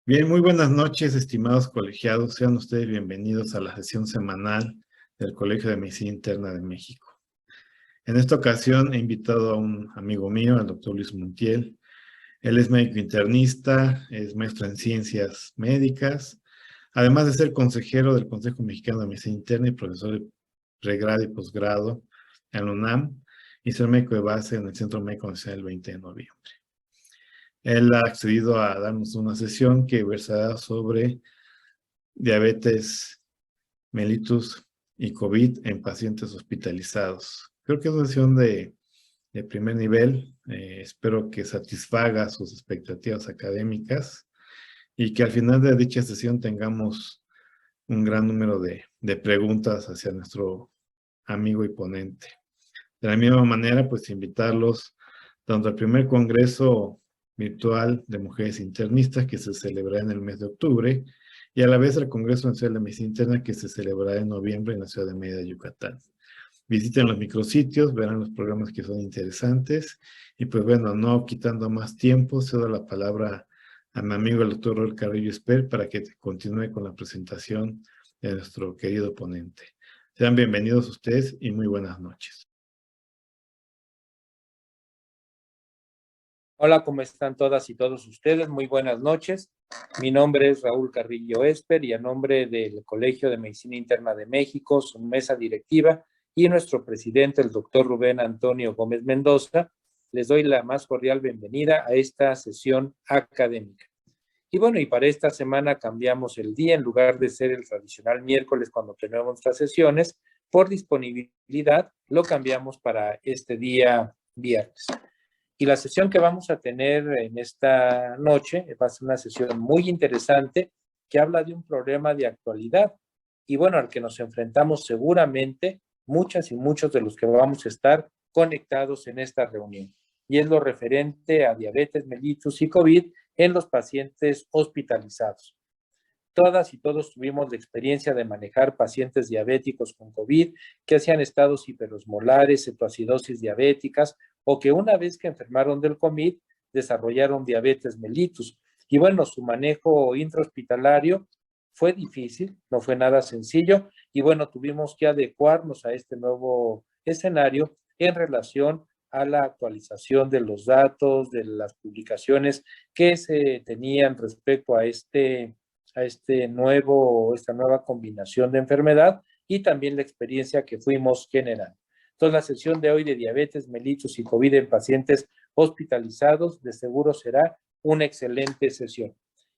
Bien, muy buenas noches, estimados colegiados. Sean ustedes bienvenidos a la sesión semanal del Colegio de Medicina Interna de México. En esta ocasión he invitado a un amigo mío, al doctor Luis Montiel. Él es médico internista, es maestro en ciencias médicas, además de ser consejero del Consejo Mexicano de Medicina Interna y profesor de pregrado y posgrado en la UNAM, y ser médico de base en el Centro Médico Nacional el 20 de noviembre. Él ha accedido a darnos una sesión que versará sobre diabetes mellitus y COVID en pacientes hospitalizados. Creo que es una sesión de primer nivel. Espero que satisfaga sus expectativas académicas y que al final de dicha sesión tengamos un gran número de preguntas hacia nuestro amigo y ponente. De la misma manera, pues invitarlos tanto al primer congreso virtual de mujeres internistas que se celebrará en el mes de octubre y a la vez al Congreso Nacional de Medicina Interna que se celebrará en noviembre en la ciudad de Mérida, Yucatán. Visiten los micrositios, verán los programas que son interesantes y pues bueno, no quitando más tiempo, cedo la palabra a mi amigo el doctor Raúl Carrillo Esper para que continúe con la presentación de nuestro querido ponente. Sean bienvenidos ustedes y muy buenas noches. Hola, ¿cómo están todas y todos ustedes? Muy buenas noches. Mi nombre es Raúl Carrillo Esper y a nombre del Colegio de Medicina Interna de México, su mesa directiva y nuestro presidente, el doctor Rubén Antonio Gómez Mendoza, les doy la más cordial bienvenida a esta sesión académica. Y bueno, y para esta semana cambiamos el día, en lugar de ser el tradicional miércoles cuando tenemos nuestras sesiones, por disponibilidad lo cambiamos para este día viernes. Y la sesión que vamos a tener en esta noche va a ser una sesión muy interesante que habla de un problema de actualidad y bueno, al que nos enfrentamos seguramente muchas y muchos de los que vamos a estar conectados en esta reunión. Y es lo referente a diabetes mellitus y COVID en los pacientes hospitalizados. Todas y todos tuvimos la experiencia de manejar pacientes diabéticos con COVID que hacían estados hiperosmolares, cetoacidosis diabéticas o que una vez que enfermaron del COVID desarrollaron diabetes mellitus. Y bueno, su manejo intrahospitalario fue difícil, no fue nada sencillo y bueno, tuvimos que adecuarnos a este nuevo escenario en relación a la actualización de los datos, de las publicaciones que se tenían respecto a esta nueva combinación de enfermedad y también la experiencia que fuimos generando. Entonces, la sesión de hoy de diabetes mellitus y COVID en pacientes hospitalizados de seguro será una excelente sesión.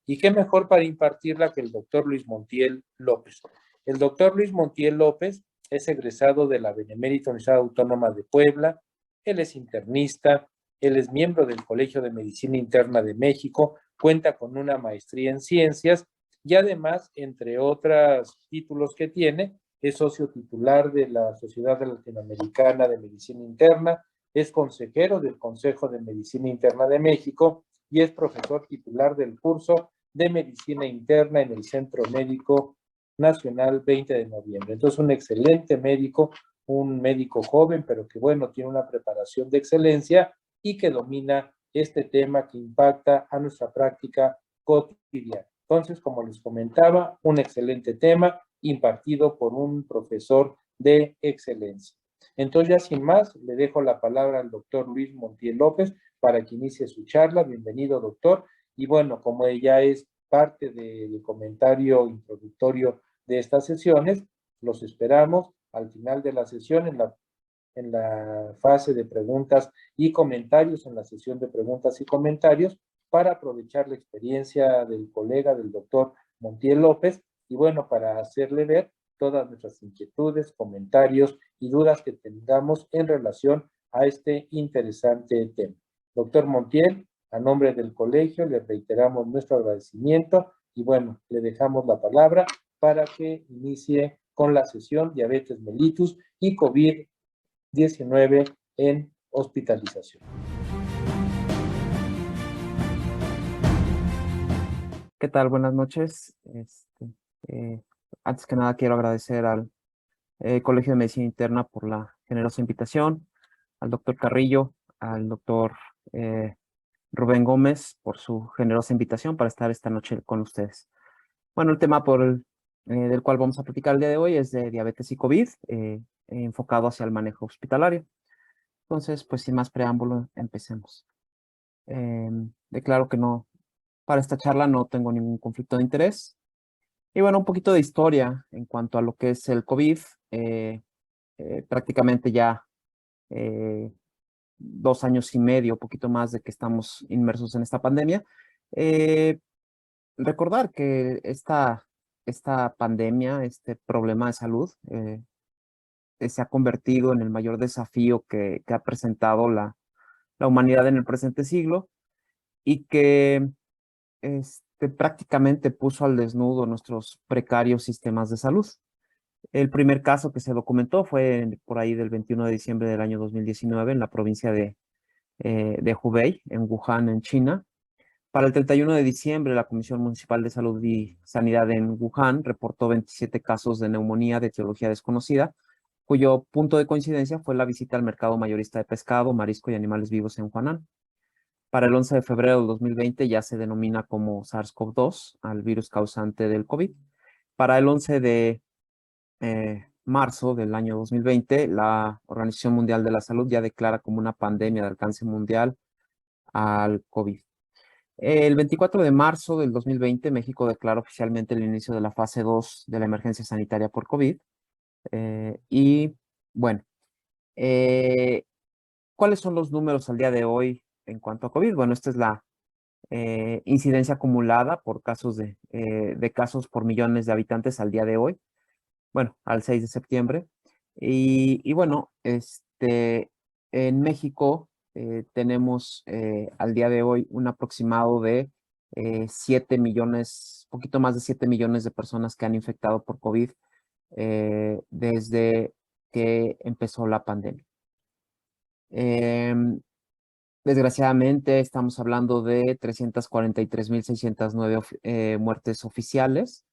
Y qué mejor para impartirla que el doctor Luis Montiel López. El doctor Luis Montiel López es egresado de la Benemérita Universidad Autónoma de Puebla, él es internista, él es miembro del Colegio de Medicina Interna de México, cuenta con una maestría en ciencias y además, entre otros títulos que tiene, es socio titular de la Sociedad Latinoamericana de Medicina Interna, es consejero del Consejo de Medicina Interna de México y es profesor titular del curso de Medicina Interna en el Centro Médico Nacional 20 de noviembre. Entonces, un excelente médico, un médico joven, pero que bueno, tiene una preparación de excelencia y que domina este tema que impacta a nuestra práctica cotidiana. Entonces, como les comentaba, un excelente tema impartido por un profesor de excelencia. Entonces, ya sin más, le dejo la palabra al doctor Luis Montiel López para que inicie su charla. Bienvenido, doctor. Y bueno, como ella es parte del comentario introductorio de estas sesiones, los esperamos al final de la sesión en la fase de preguntas y comentarios, en la sesión de preguntas y comentarios, para aprovechar la experiencia del colega, del doctor Montiel López, y bueno, para hacerle ver todas nuestras inquietudes, comentarios y dudas que tengamos en relación a este interesante tema. Doctor Montiel, a nombre del colegio, le reiteramos nuestro agradecimiento y bueno, le dejamos la palabra para que inicie con la sesión diabetes mellitus y COVID-19 en hospitalización. ¿Qué tal? Buenas noches. Antes que nada quiero agradecer al Colegio de Medicina Interna por la generosa invitación, al doctor Carrillo, al doctor Rubén Gómez por su generosa invitación para estar esta noche con ustedes. Bueno, el tema del cual vamos a platicar el día de hoy es de diabetes y COVID, enfocado hacia el manejo hospitalario. Entonces, pues sin más preámbulo, empecemos. Declaro que para esta charla no tengo ningún conflicto de interés. Y bueno, un poquito de historia en cuanto a lo que es el COVID. Prácticamente ya 2 años y medio, poquito más de que estamos inmersos en esta pandemia. Eh, Recordar que esta pandemia, este problema de salud, se ha convertido en el mayor desafío que ha presentado la humanidad en el presente siglo y que prácticamente puso al desnudo nuestros precarios sistemas de salud. El primer caso que se documentó fue por ahí del 21 de diciembre del año 2019 en la provincia de Hubei, en Wuhan, en China. Para el 31 de diciembre, la Comisión Municipal de Salud y Sanidad en Wuhan reportó 27 casos de neumonía de etiología desconocida, cuyo punto de coincidencia fue la visita al mercado mayorista de pescado, marisco y animales vivos en Huanan. Para el 11 de febrero del 2020 ya se denomina como SARS-CoV-2 al virus causante del COVID. Para el 11 de marzo del año 2020, la Organización Mundial de la Salud ya declara como una pandemia de alcance mundial al COVID. El 24 de marzo del 2020, México declara oficialmente el inicio de la fase 2 de la emergencia sanitaria por COVID. Y bueno, ¿cuáles son los números al día de hoy en cuanto a COVID? Bueno, esta es la incidencia acumulada por de casos por millones de habitantes al día de hoy. Bueno, al 6 de septiembre. Y bueno, en México tenemos al día de hoy un aproximado de 7 millones, poquito más de 7 millones de personas que han infectado por COVID desde que empezó la pandemia. Desgraciadamente estamos hablando de 343,609 muertes oficiales.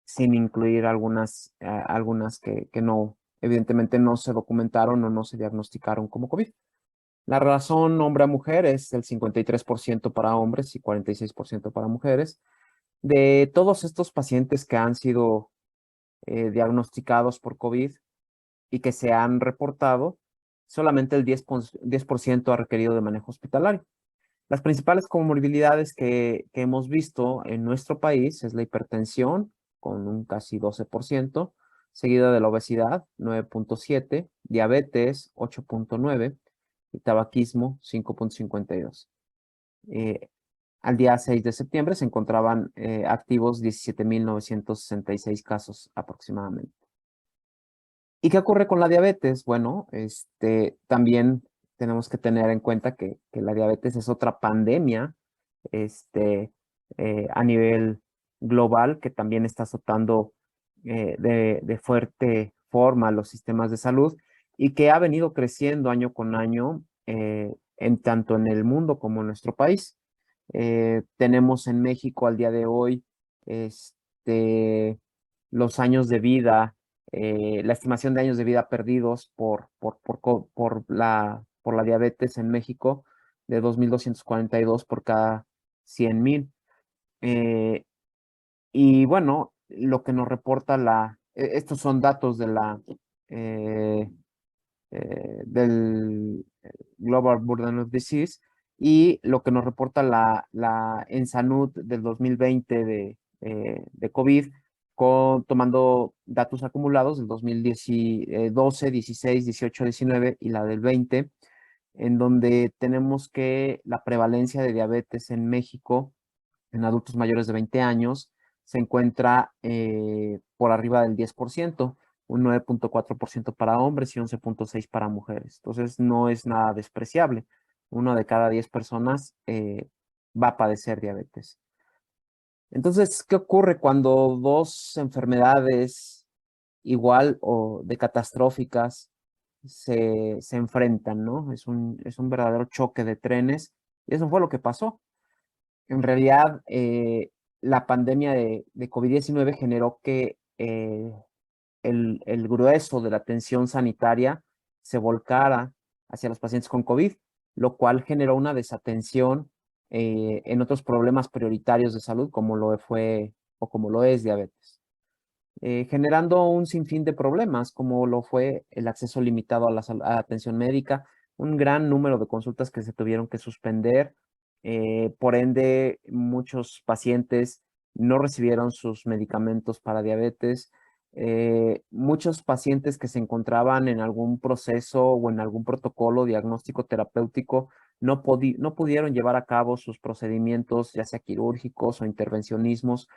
Sin incluir algunas que no, evidentemente no se documentaron o no se diagnosticaron como COVID. La razón hombre a mujer es el 53% para hombres y 46% para mujeres. De todos estos pacientes que han sido diagnosticados por COVID y que se han reportado, solamente el 10% ha requerido de manejo hospitalario. Las principales comorbilidades que hemos visto en nuestro país es la hipertensión, con un casi 12%, seguida de la obesidad, 9.7%, diabetes, 8.9%, y tabaquismo, 5.52%. Al día 6 de septiembre se encontraban activos 17,966 casos aproximadamente. ¿Y qué ocurre con la diabetes? Bueno, también tenemos que tener en cuenta que la diabetes es otra pandemia a nivel global que también está azotando de fuerte forma los sistemas de salud y que ha venido creciendo año con año tanto en el mundo como en nuestro país. Tenemos en México al día de hoy los años de vida, la estimación de años de vida perdidos por la diabetes en México de 2,242 por cada 100,000. Y bueno, lo que nos reporta estos son datos del Global Burden of Disease, y lo que nos reporta la ENSANUD del 2020 de COVID, tomando datos acumulados del 2012, 16, 18, 19 y la del 20, en donde tenemos que la prevalencia de diabetes en México en adultos mayores de 20 años se encuentra por arriba del 10%, un 9.4% para hombres y 11.6% para mujeres. Entonces no es nada despreciable. 1 de cada 10 personas va a padecer diabetes. Entonces, ¿qué ocurre cuando dos enfermedades igual o de catastróficas se enfrentan, ¿no? Es un verdadero choque de trenes, y eso fue lo que pasó. En realidad, la pandemia de COVID-19 generó que el grueso de la atención sanitaria se volcara hacia los pacientes con COVID. lo cual generó una desatención en otros problemas prioritarios de salud, como lo fue o como lo es diabetes, generando un sinfín de problemas, como lo fue el acceso limitado a la atención médica, un gran número de consultas que se tuvieron que suspender, por ende, muchos pacientes no recibieron sus medicamentos para diabetes, muchos pacientes que se encontraban en algún proceso o en algún protocolo diagnóstico terapéutico no pudieron llevar a cabo sus procedimientos, ya sea quirúrgicos o intervencionismos,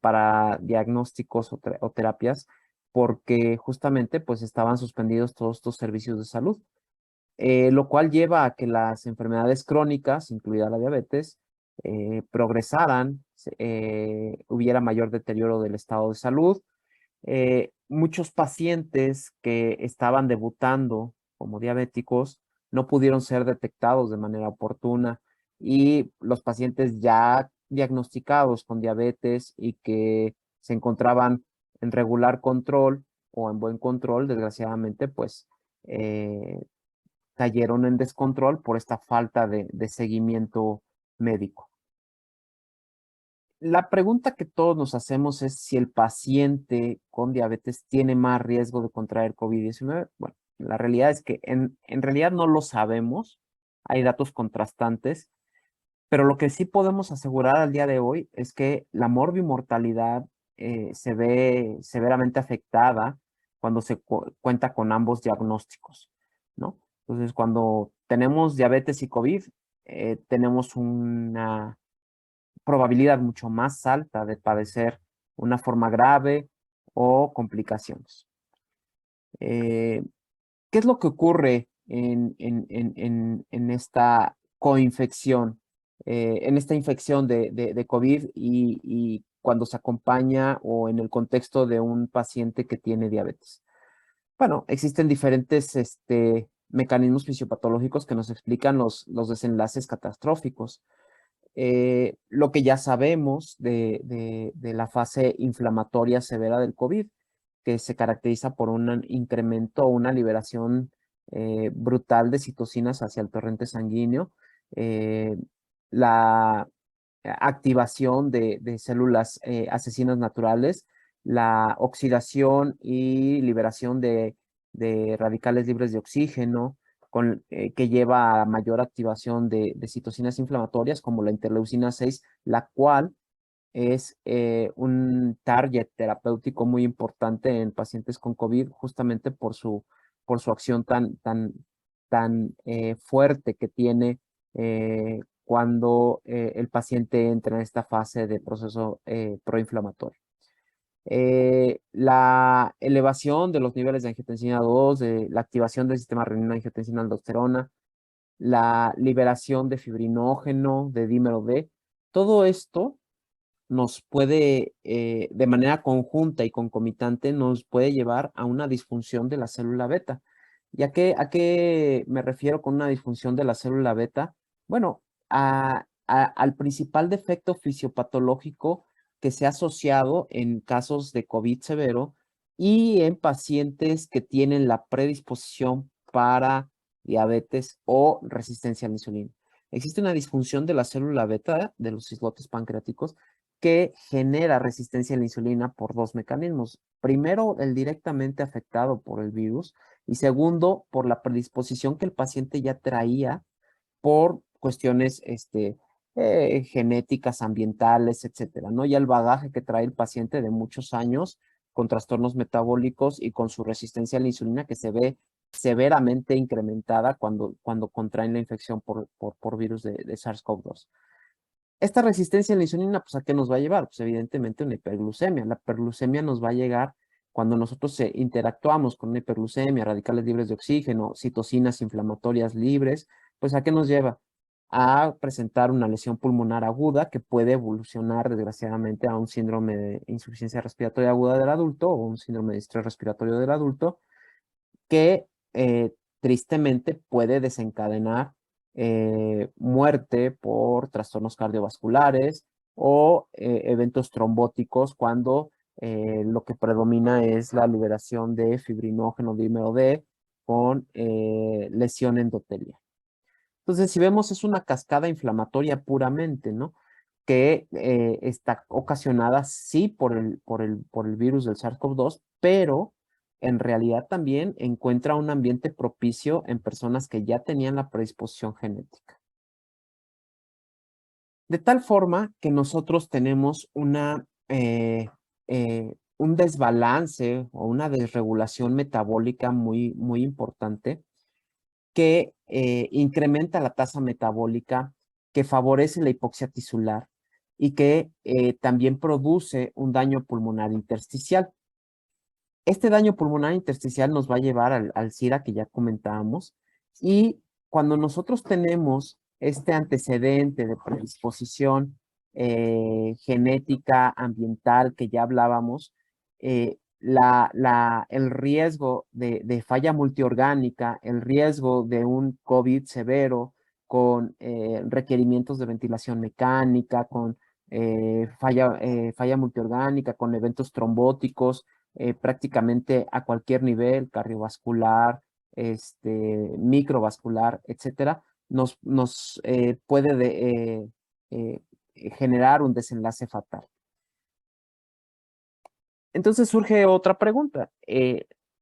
para diagnósticos o terapias, porque justamente pues estaban suspendidos todos estos servicios de salud, lo cual lleva a que las enfermedades crónicas, incluida la diabetes, progresaran, hubiera mayor deterioro del estado de salud. Muchos pacientes que estaban debutando como diabéticos no pudieron ser detectados de manera oportuna, y los pacientes ya diagnosticados con diabetes y que se encontraban en regular control o en buen control, desgraciadamente, pues cayeron en descontrol por esta falta de seguimiento médico. La pregunta que todos nos hacemos es si el paciente con diabetes tiene más riesgo de contraer COVID-19. Bueno, la realidad es que en realidad no lo sabemos. Hay datos contrastantes, pero lo que sí podemos asegurar al día de hoy es que la morbimortalidad se ve severamente afectada cuando se cuenta con ambos diagnósticos, ¿no? Entonces, cuando tenemos diabetes y COVID, tenemos una probabilidad mucho más alta de padecer una forma grave o complicaciones. ¿Qué es lo que ocurre en esta coinfección, en esta infección de COVID y cuando se acompaña o en el contexto de un paciente que tiene diabetes? Bueno, existen diferentes mecanismos fisiopatológicos que nos explican los desenlaces catastróficos. Lo que ya sabemos de la fase inflamatoria severa del COVID, que se caracteriza por un incremento o una liberación brutal de citocinas hacia el torrente sanguíneo, la activación de células asesinas naturales, la oxidación y liberación de radicales libres de oxígeno, que lleva a mayor activación de citocinas inflamatorias como la interleucina 6, la cual es un target terapéutico muy importante en pacientes con COVID, justamente por su acción tan fuerte que tiene cuando el paciente entra en esta fase de proceso proinflamatorio. La elevación de los niveles de angiotensina 2, de la activación del sistema renina-angiotensina-aldosterona, la liberación de fibrinógeno, de dímero D, todo esto nos puede, de manera conjunta y concomitante, nos puede llevar a una disfunción de la célula beta. ¿Y a qué me refiero con una disfunción de la célula beta? Bueno, al principal defecto fisiopatológico que se ha asociado en casos de COVID severo y en pacientes que tienen la predisposición para diabetes o resistencia a la insulina. Existe una disfunción de la célula beta de los islotes pancreáticos que genera resistencia a la insulina por dos mecanismos. Primero, el directamente afectado por el virus, y segundo, por la predisposición que el paciente ya traía por cuestiones genéticas, ambientales, etcétera, ¿no? Ya el bagaje que trae el paciente de muchos años con trastornos metabólicos y con su resistencia a la insulina que se ve severamente incrementada cuando contraen la infección por virus de SARS-CoV-2. Esta resistencia a la insulina, pues, ¿a qué nos va a llevar? Pues, evidentemente, una hiperglucemia. La hiperglucemia nos va a llegar cuando nosotros interactuamos con una hiperglucemia, radicales libres de oxígeno, citocinas inflamatorias libres, pues, ¿a qué nos lleva? A presentar una lesión pulmonar aguda que puede evolucionar, desgraciadamente, a un síndrome de insuficiencia respiratoria aguda del adulto o un síndrome de estrés respiratorio del adulto, que tristemente puede desencadenar muerte por trastornos cardiovasculares o eventos trombóticos cuando lo que predomina es la liberación de fibrinógeno dímero D con lesión endotelia. Entonces, si vemos, es una cascada inflamatoria puramente, ¿no? Que está ocasionada, sí, por el virus del SARS-CoV-2, pero en realidad también encuentra un ambiente propicio en personas que ya tenían la predisposición genética. De tal forma que nosotros tenemos un desbalance o una desregulación metabólica muy, muy importante que incrementa la tasa metabólica, que favorece la hipoxia tisular y que también produce un daño pulmonar intersticial. Este daño pulmonar intersticial nos va a llevar al SIRA que ya comentábamos, y cuando nosotros tenemos este antecedente de predisposición genética, ambiental, que ya hablábamos, el riesgo de falla multiorgánica, el riesgo de un COVID severo con requerimientos de ventilación mecánica, con falla multiorgánica, con eventos trombóticos, prácticamente a cualquier nivel, cardiovascular, microvascular, etcétera, nos puede generar un desenlace fatal. Entonces surge otra pregunta.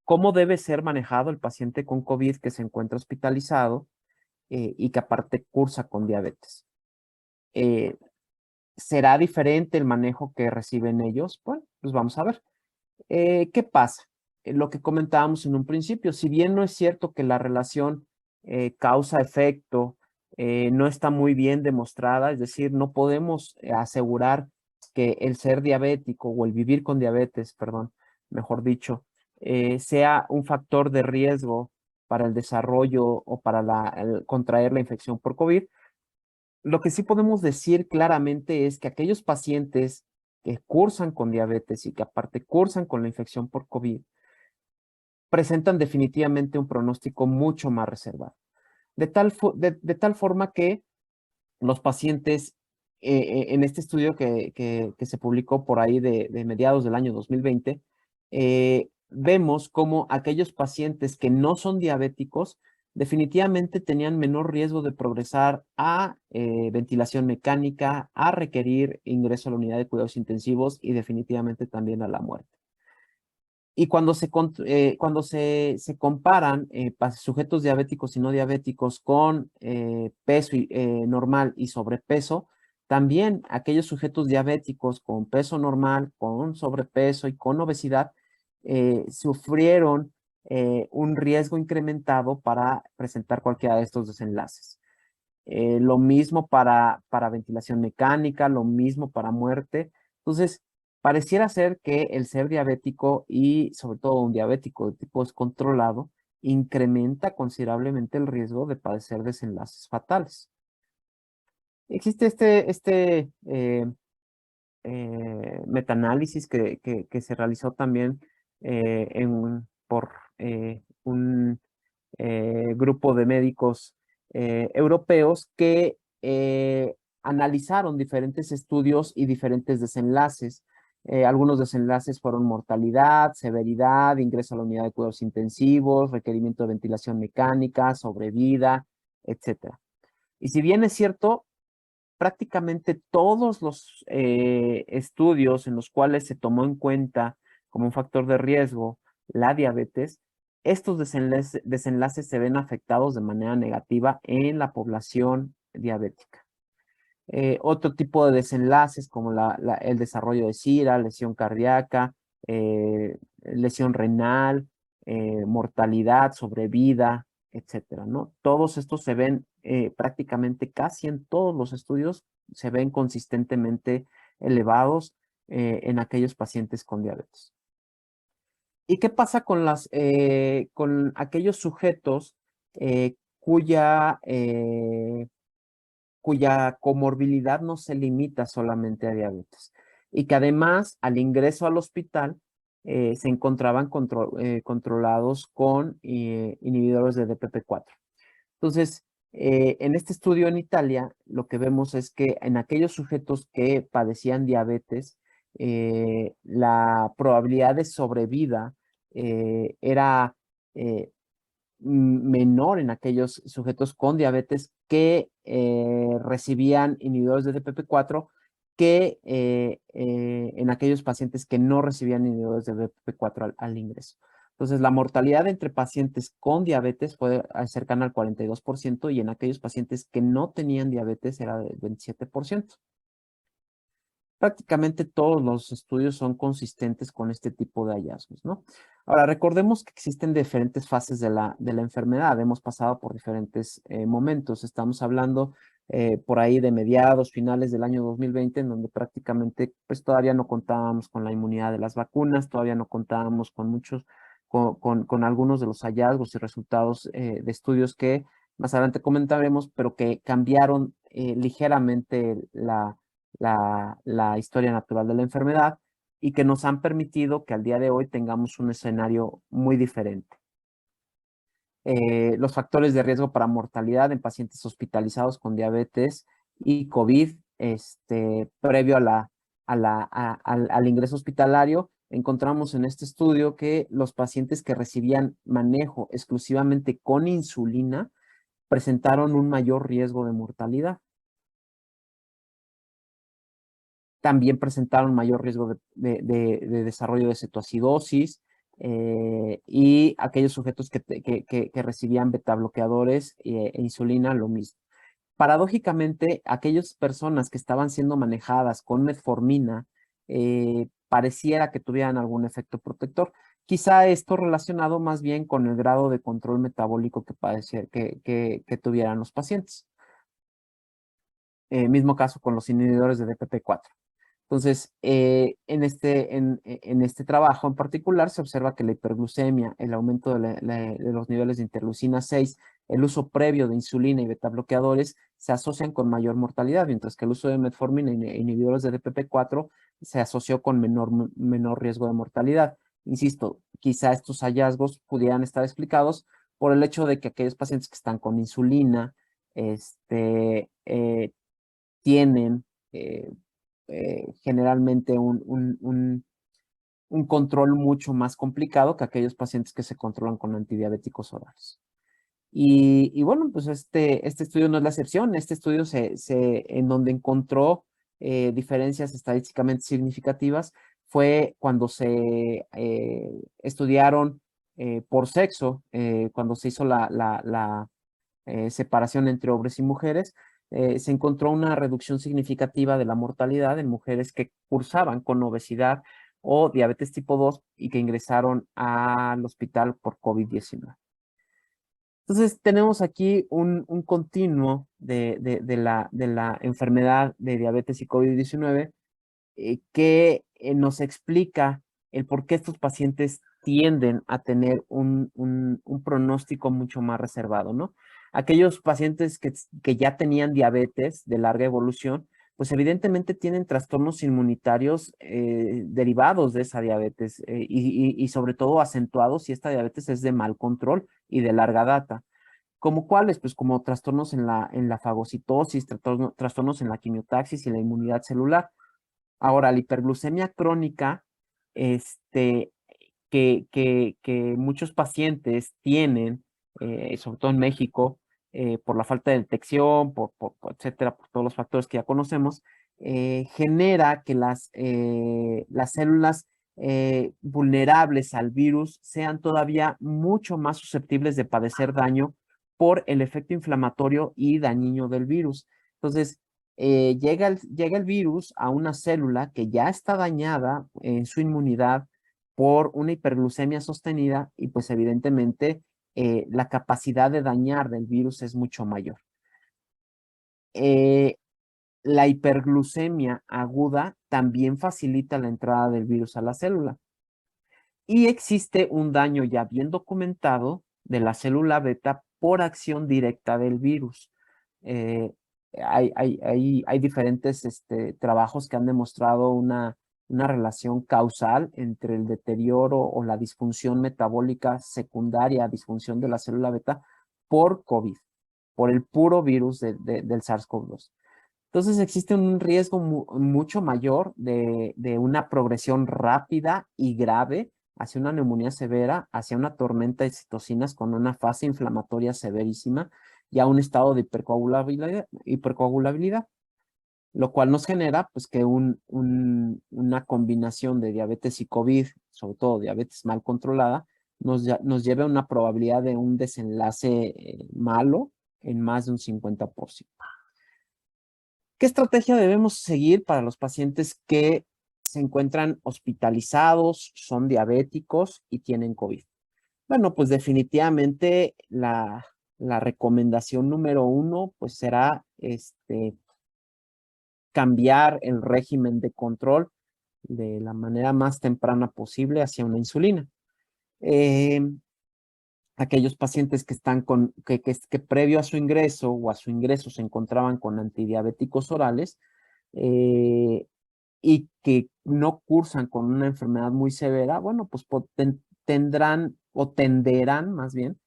¿Cómo debe ser manejado el paciente con COVID que se encuentra hospitalizado y que aparte cursa con diabetes? ¿Será diferente el manejo que reciben ellos? Bueno, pues vamos a ver. ¿Qué pasa? Lo que comentábamos en un principio, si bien no es cierto que la relación causa-efecto no está muy bien demostrada, es decir, no podemos asegurar que el ser diabético o el vivir con diabetes, perdón, mejor dicho, sea un factor de riesgo para el desarrollo o para contraer la infección por COVID. Lo que sí podemos decir claramente es que aquellos pacientes que cursan con diabetes y que aparte cursan con la infección por COVID, presentan definitivamente un pronóstico mucho más reservado. De tal forma que los pacientes, en este estudio que se publicó por ahí de mediados del año 2020, vemos cómo aquellos pacientes que no son diabéticos definitivamente tenían menor riesgo de progresar a ventilación mecánica, a requerir ingreso a la unidad de cuidados intensivos y definitivamente también a la muerte. Y cuando se comparan sujetos diabéticos y no diabéticos con peso normal y sobrepeso, también aquellos sujetos diabéticos con peso normal, con sobrepeso y con obesidad sufrieron un riesgo incrementado para presentar cualquiera de estos desenlaces. Lo mismo para ventilación mecánica, lo mismo para muerte. Entonces, pareciera ser que el ser diabético y sobre todo un diabético de tipo descontrolado incrementa considerablemente el riesgo de padecer desenlaces fatales. Existe metaanálisis que se realizó también por un grupo de médicos europeos que analizaron diferentes estudios y diferentes desenlaces. Algunos desenlaces fueron mortalidad, severidad, ingreso a la unidad de cuidados intensivos, requerimiento de ventilación mecánica, sobrevida, etc. Y si bien es cierto, prácticamente todos los estudios en los cuales se tomó en cuenta como un factor de riesgo la diabetes, estos desenlaces se ven afectados de manera negativa en la población diabética. Otro tipo de desenlaces como el desarrollo de SIRA, lesión cardíaca, lesión renal, mortalidad, sobrevida, etcétera, ¿no? Todos estos se ven prácticamente casi en todos los estudios, se ven consistentemente elevados en aquellos pacientes con diabetes. ¿Y qué pasa con aquellos sujetos cuya comorbilidad no se limita solamente a diabetes y que además al ingreso al hospital se encontraban controlados con inhibidores de DPP-4? Entonces, en este estudio en Italia, lo que vemos es que en aquellos sujetos que padecían diabetes, la probabilidad de sobrevida era menor en aquellos sujetos con diabetes que recibían inhibidores de DPP-4 que en aquellos pacientes que no recibían inhibidores de DPP-4 al ingreso. Entonces, la mortalidad entre pacientes con diabetes fue cercana al 42% y en aquellos pacientes que no tenían diabetes era del 27%. Prácticamente todos los estudios son consistentes con este tipo de hallazgos, ¿no? Ahora, recordemos que existen diferentes fases de la enfermedad. Hemos pasado por diferentes momentos. Estamos hablando por ahí de mediados, finales del año 2020, en donde prácticamente pues todavía no contábamos con la inmunidad de las vacunas, todavía no contábamos con muchos, con algunos de los hallazgos y resultados de estudios que más adelante comentaremos, pero que cambiaron ligeramente la historia natural de la enfermedad y que nos han permitido que al día de hoy tengamos un escenario muy diferente. Los factores de riesgo para mortalidad en pacientes hospitalizados con diabetes y COVID, previo al ingreso hospitalario, encontramos en este estudio que los pacientes que recibían manejo exclusivamente con insulina presentaron un mayor riesgo de mortalidad. También presentaron mayor riesgo de desarrollo de cetoacidosis y aquellos sujetos que recibían betabloqueadores e insulina, lo mismo. Paradójicamente, aquellas personas que estaban siendo manejadas con metformina pareciera que tuvieran algún efecto protector. Quizá esto relacionado más bien con el grado de control metabólico que tuvieran los pacientes. Mismo caso con los inhibidores de DPP-4. Entonces, en este trabajo en particular se observa que la hiperglucemia, el aumento de los niveles de interleucina 6, el uso previo de insulina y betabloqueadores se asocian con mayor mortalidad, mientras que el uso de metformina e inhibidores de DPP-4 se asoció con menor riesgo de mortalidad. Insisto, quizá estos hallazgos pudieran estar explicados por el hecho de que aquellos pacientes que están con insulina tienen generalmente un control mucho más complicado que aquellos pacientes que se controlan con antidiabéticos orales. Y bueno, pues este estudio no es la excepción. Este estudio en donde encontró diferencias estadísticamente significativas fue cuando se estudiaron por sexo, cuando se hizo la separación entre hombres y mujeres, se encontró una reducción significativa de la mortalidad en mujeres que cursaban con obesidad o diabetes tipo 2 y que ingresaron al hospital por COVID-19. Entonces, tenemos aquí un continuo de la enfermedad de diabetes y COVID-19 que nos explica el por qué estos pacientes tienden a tener un pronóstico mucho más reservado, ¿no? Aquellos pacientes que ya tenían diabetes de larga evolución, pues evidentemente tienen trastornos inmunitarios derivados de esa diabetes y sobre todo acentuados si esta diabetes es de mal control y de larga data. ¿Como cuáles? Pues como trastornos en la fagocitosis, trastornos en la quimiotaxis y la inmunidad celular. Ahora, la hiperglucemia crónica, que muchos pacientes tienen, sobre todo en México, por la falta de detección, etcétera, por todos los factores que ya conocemos, genera que las células vulnerables al virus sean todavía mucho más susceptibles de padecer daño por el efecto inflamatorio y dañino del virus. Entonces, llega el virus a una célula que ya está dañada en su inmunidad por una hiperglucemia sostenida y pues evidentemente la capacidad de dañar del virus es mucho mayor. La hiperglucemia aguda también facilita la entrada del virus a la célula. Y existe un daño ya bien documentado de la célula beta por acción directa del virus. Hay diferentes trabajos que han demostrado una relación causal entre el deterioro o la disfunción metabólica secundaria a disfunción de la célula beta por COVID, por el puro virus del SARS-CoV-2. Entonces existe un riesgo mucho mayor de una progresión rápida y grave hacia una neumonía severa, hacia una tormenta de citocinas con una fase inflamatoria severísima y a un estado de hipercoagulabilidad, lo cual nos genera pues que una combinación de diabetes y COVID, sobre todo diabetes mal controlada, nos lleve a una probabilidad de un desenlace malo en más de un 50%. ¿Qué estrategia debemos seguir para los pacientes que se encuentran hospitalizados, son diabéticos y tienen COVID? Bueno, pues definitivamente la recomendación número 1 pues será cambiar el régimen de control de la manera más temprana posible hacia una insulina. Aquellos pacientes que están que previo a su ingreso o a su ingreso se encontraban con antidiabéticos orales y que no cursan con una enfermedad muy severa, bueno, pues tendrán o tenderán más bien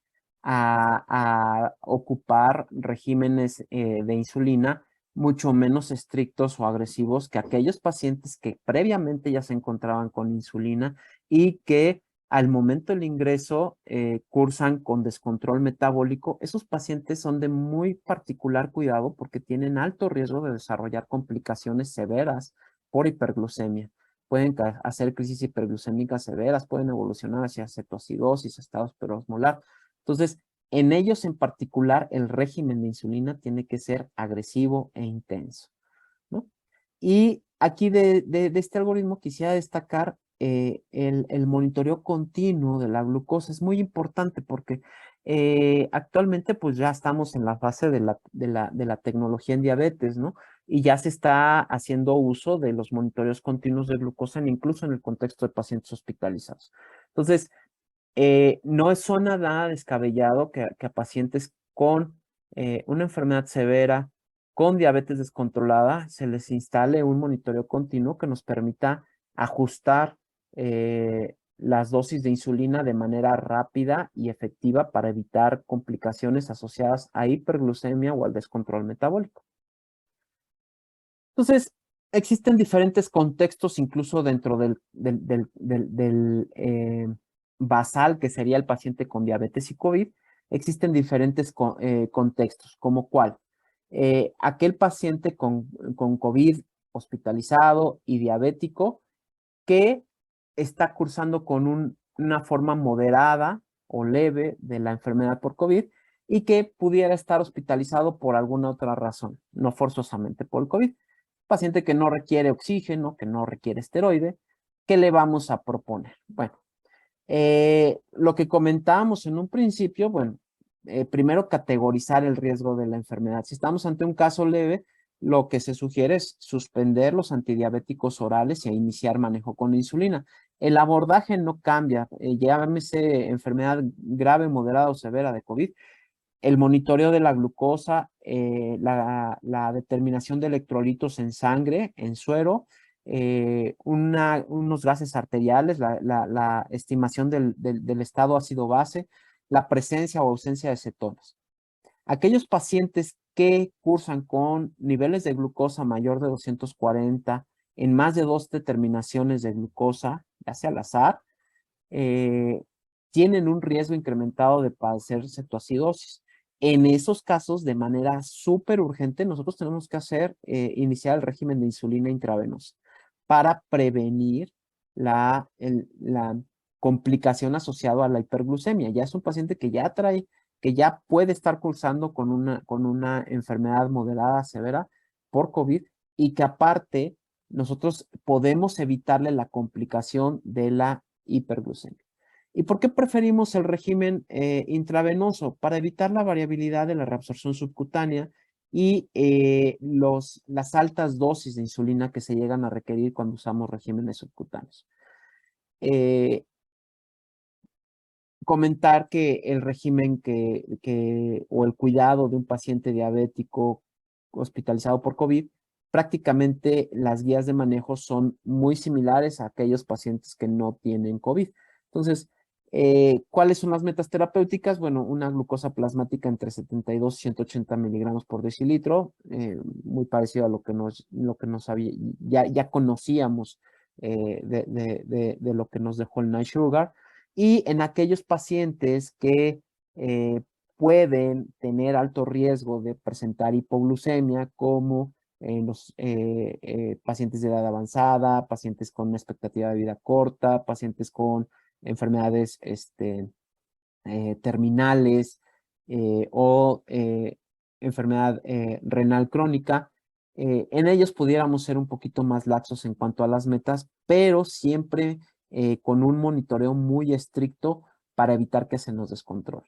a ocupar regímenes de insulina mucho menos estrictos o agresivos que aquellos pacientes que previamente ya se encontraban con insulina y que al momento del ingreso cursan con descontrol metabólico. Esos pacientes son de muy particular cuidado porque tienen alto riesgo de desarrollar complicaciones severas por hiperglucemia. Pueden hacer crisis hiperglucémicas severas, pueden evolucionar hacia cetoacidosis, estados perosmolar. Entonces, en ellos en particular, el régimen de insulina tiene que ser agresivo e intenso, ¿no? Y aquí de este algoritmo quisiera destacar el monitoreo continuo de la glucosa. Es muy importante porque actualmente pues ya estamos en la fase de la tecnología en diabetes, ¿no? Y ya se está haciendo uso de los monitoreos continuos de glucosa incluso en el contexto de pacientes hospitalizados. Entonces, no suena nada descabellado que a pacientes con una enfermedad severa, con diabetes descontrolada, se les instale un monitoreo continuo que nos permita ajustar las dosis de insulina de manera rápida y efectiva para evitar complicaciones asociadas a hiperglucemia o al descontrol metabólico. Entonces, existen diferentes contextos, incluso dentro del basal, que sería el paciente con diabetes y COVID. Existen diferentes contextos, como cuál. Aquel paciente con COVID hospitalizado y diabético que está cursando con una forma moderada o leve de la enfermedad por COVID y que pudiera estar hospitalizado por alguna otra razón, no forzosamente por el COVID. Paciente que no requiere oxígeno, que no requiere esteroide, ¿qué le vamos a proponer? Bueno, lo que comentábamos en un principio, bueno, primero categorizar el riesgo de la enfermedad. Si estamos ante un caso leve, lo que se sugiere es suspender los antidiabéticos orales y iniciar manejo con insulina. El abordaje no cambia, llámese enfermedad grave, moderada o severa de COVID. El monitoreo de la glucosa, la determinación de electrolitos en sangre, en suero, unos gases arteriales, la estimación del estado ácido-base, la presencia o ausencia de cetonas. Aquellos pacientes que cursan con niveles de glucosa mayor de 240 en más de 2 determinaciones de glucosa, ya sea al azar, tienen un riesgo incrementado de padecer cetoacidosis. En esos casos, de manera súper urgente, nosotros tenemos que iniciar el régimen de insulina intravenosa para prevenir la complicación asociada a la hiperglucemia. Ya es un paciente que ya puede estar cursando con una enfermedad moderada, severa por COVID y que aparte nosotros podemos evitarle la complicación de la hiperglucemia. ¿Y por qué preferimos el régimen intravenoso? Para evitar la variabilidad de la reabsorción subcutánea y las altas dosis de insulina que se llegan a requerir cuando usamos regímenes subcutáneos. Comentar que el régimen o el cuidado de un paciente diabético hospitalizado por COVID, prácticamente las guías de manejo son muy similares a aquellos pacientes que no tienen COVID. Entonces, ¿cuáles son las metas terapéuticas? Bueno, una glucosa plasmática entre 72 y 180 miligramos por decilitro, muy parecido a lo que ya conocíamos de lo que nos dejó el night sugar. Y en aquellos pacientes que pueden tener alto riesgo de presentar hipoglucemia, como los pacientes de edad avanzada, pacientes con una expectativa de vida corta, pacientes con enfermedades terminales o enfermedad renal crónica. En ellos pudiéramos ser un poquito más laxos en cuanto a las metas, pero siempre con un monitoreo muy estricto para evitar que se nos descontrole.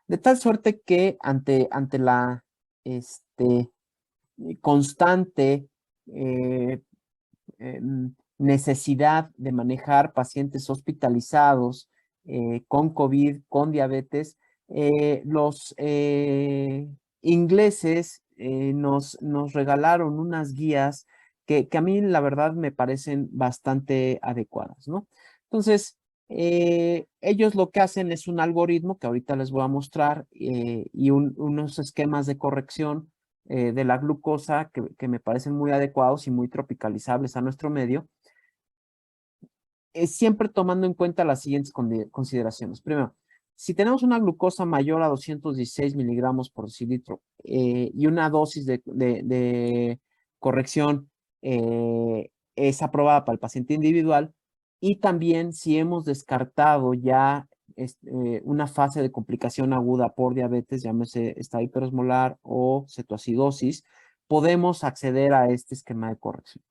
De tal suerte que ante la constante necesidad de manejar pacientes hospitalizados con COVID, con diabetes, los ingleses nos regalaron unas guías que a mí la verdad me parecen bastante adecuadas, ¿no? Entonces, ellos lo que hacen es un algoritmo que ahorita les voy a mostrar y unos esquemas de corrección de la glucosa que me parecen muy adecuados y muy tropicalizables a nuestro medio, siempre tomando en cuenta las siguientes consideraciones. Primero, si tenemos una glucosa mayor a 216 miligramos por decilitro y una dosis de corrección es aprobada para el paciente individual, y también si hemos descartado ya una fase de complicación aguda por diabetes, llámese estado hiperosmolar o cetoacidosis, podemos acceder a este esquema de corrección.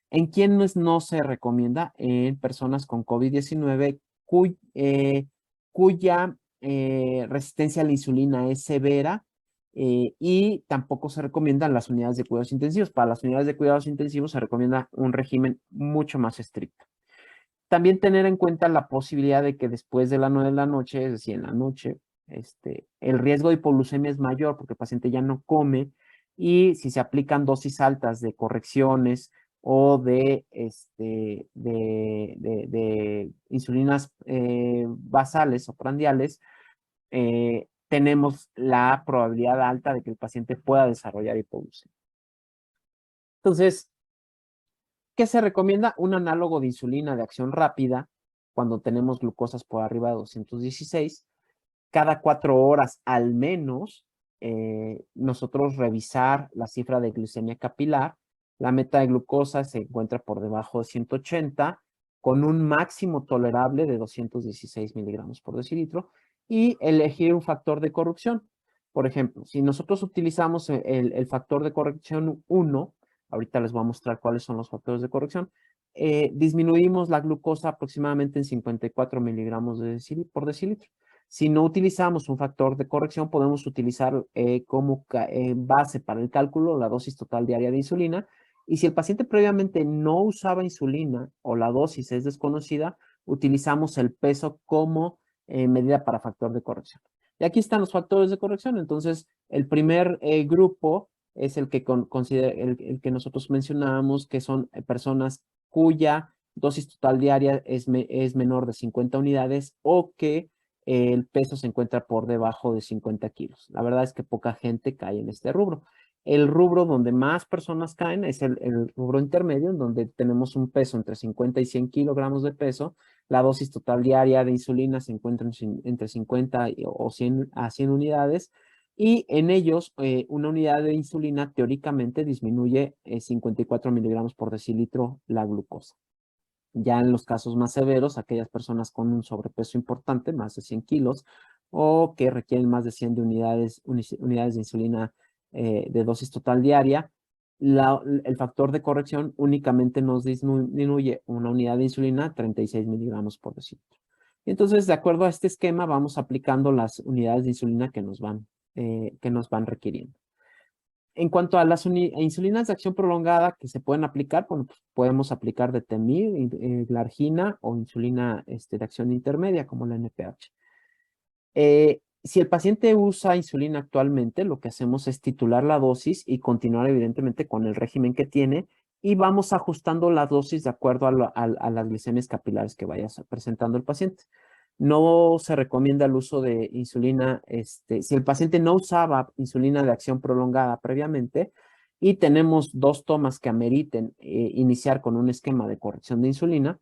¿En quiénes no se recomienda? En personas con COVID-19 cuya resistencia a la insulina es severa y tampoco se recomiendan las unidades de cuidados intensivos. Para las unidades de cuidados intensivos se recomienda un régimen mucho más estricto. También tener en cuenta la posibilidad de que después de las 9 de la noche, es decir, en la noche, el riesgo de hipoglucemia es mayor porque el paciente ya no come, y si se aplican dosis altas de correcciones o de insulinas basales o prandiales, tenemos la probabilidad alta de que el paciente pueda desarrollar hipoglucemia. Entonces, ¿qué se recomienda? Un análogo de insulina de acción rápida cuando tenemos glucosas por arriba de 216. Cada 4 horas al menos, nosotros revisar la cifra de glucemia capilar. La meta de glucosa se encuentra por debajo de 180, con un máximo tolerable de 216 miligramos por decilitro, y elegir un factor de corrección. Por ejemplo, si nosotros utilizamos el factor de corrección 1, ahorita les voy a mostrar cuáles son los factores de corrección, disminuimos la glucosa aproximadamente en 54 miligramos por decilitro. Si no utilizamos un factor de corrección, podemos utilizar como base para el cálculo la dosis total diaria de insulina. Y si el paciente previamente no usaba insulina o la dosis es desconocida, utilizamos el peso como medida para factor de corrección. Y aquí están los factores de corrección. Entonces, el primer grupo es el que, el que nosotros mencionábamos, que son personas cuya dosis total diaria es menor de 50 unidades o que el peso se encuentra por debajo de 50 kilos. La verdad es que poca gente cae en este rubro. El rubro donde más personas caen es el rubro intermedio, en donde tenemos un peso entre 50 y 100 kilogramos de peso. La dosis total diaria de insulina se encuentra entre 50 o 100 a 100 unidades. Y en ellos, una unidad de insulina teóricamente disminuye 54 miligramos por decilitro la glucosa. Ya en los casos más severos, aquellas personas con un sobrepeso importante, más de 100 kilos, o que requieren más de 100 unidades de insulina de dosis total diaria, el factor de corrección únicamente nos disminuye una unidad de insulina 36 miligramos por decilitro. Y entonces, de acuerdo a este esquema, vamos aplicando las unidades de insulina que nos van requiriendo. En cuanto a las insulinas de acción prolongada que se pueden aplicar, bueno, pues podemos aplicar Detemir, Glargina o insulina de acción intermedia como la NPH. Si el paciente usa insulina actualmente, lo que hacemos es titular la dosis y continuar evidentemente con el régimen que tiene, y vamos ajustando la dosis de acuerdo a las glicemias capilares que vaya presentando el paciente. No se recomienda el uso de insulina, si el paciente no usaba insulina de acción prolongada previamente, y tenemos 2 tomas que ameriten iniciar con un esquema de corrección de insulina,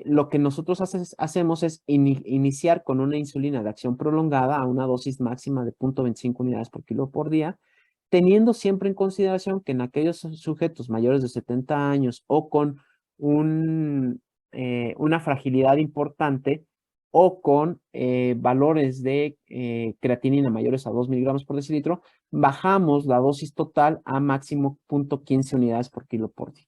lo que nosotros hacemos es iniciar con una insulina de acción prolongada a una dosis máxima de 0.25 unidades por kilo por día, teniendo siempre en consideración que en aquellos sujetos mayores de 70 años o con una fragilidad importante o con valores de creatinina mayores a 2 miligramos por decilitro, bajamos la dosis total a máximo 0.15 unidades por kilo por día.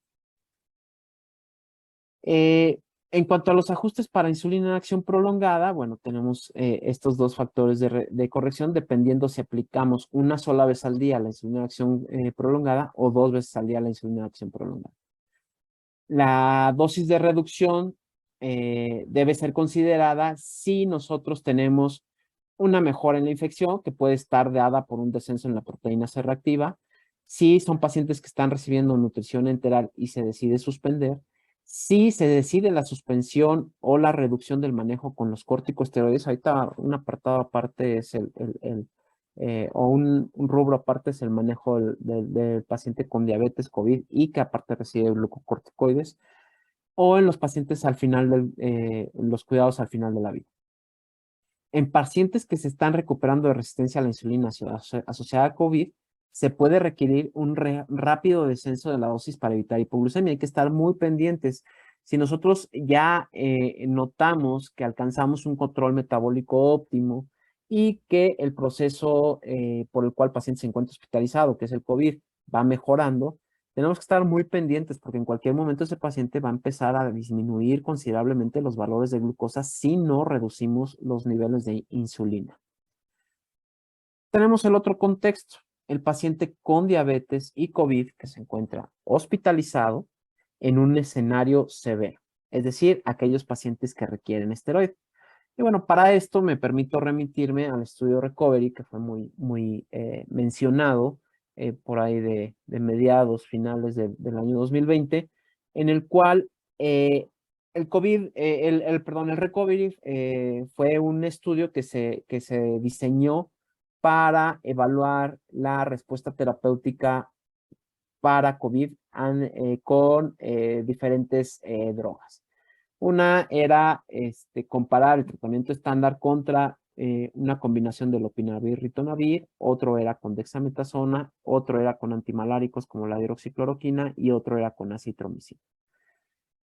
En cuanto a los ajustes para insulina en acción prolongada, bueno, tenemos estos 2 factores de corrección dependiendo si aplicamos una sola vez al día la insulina en acción prolongada o 2 veces al día la insulina en acción prolongada. La dosis de reducción debe ser considerada si nosotros tenemos una mejora en la infección que puede estar dada por un descenso en la proteína C reactiva, si son pacientes que están recibiendo nutrición enteral y se decide suspender, si se decide la suspensión o la reducción del manejo con los corticosteroides. Ahorita un apartado aparte es un rubro aparte es el manejo del paciente con diabetes, COVID y que aparte recibe glucocorticoides, o en los pacientes al final los cuidados al final de la vida. En pacientes que se están recuperando de resistencia a la insulina asociada a COVID, se puede requerir un rápido descenso de la dosis para evitar hipoglucemia. Hay que estar muy pendientes. Si nosotros ya notamos que alcanzamos un control metabólico óptimo y que el proceso por el cual el paciente se encuentra hospitalizado, que es el COVID, va mejorando, tenemos que estar muy pendientes porque en cualquier momento ese paciente va a empezar a disminuir considerablemente los valores de glucosa si no reducimos los niveles de insulina. Tenemos el otro contexto, el paciente con diabetes y COVID que se encuentra hospitalizado en un escenario severo, es decir, aquellos pacientes que requieren esteroide. Y bueno, para esto me permito remitirme al estudio Recovery, que fue muy mencionado por ahí de mediados, finales del año 2020, en el cual el Recovery fue un estudio que se diseñó para evaluar la respuesta terapéutica para COVID con diferentes drogas. Una era comparar el tratamiento estándar contra una combinación de lopinavir y ritonavir, otro era con dexametasona, otro era con antimaláricos como la hidroxicloroquina y otro era con acitromicina.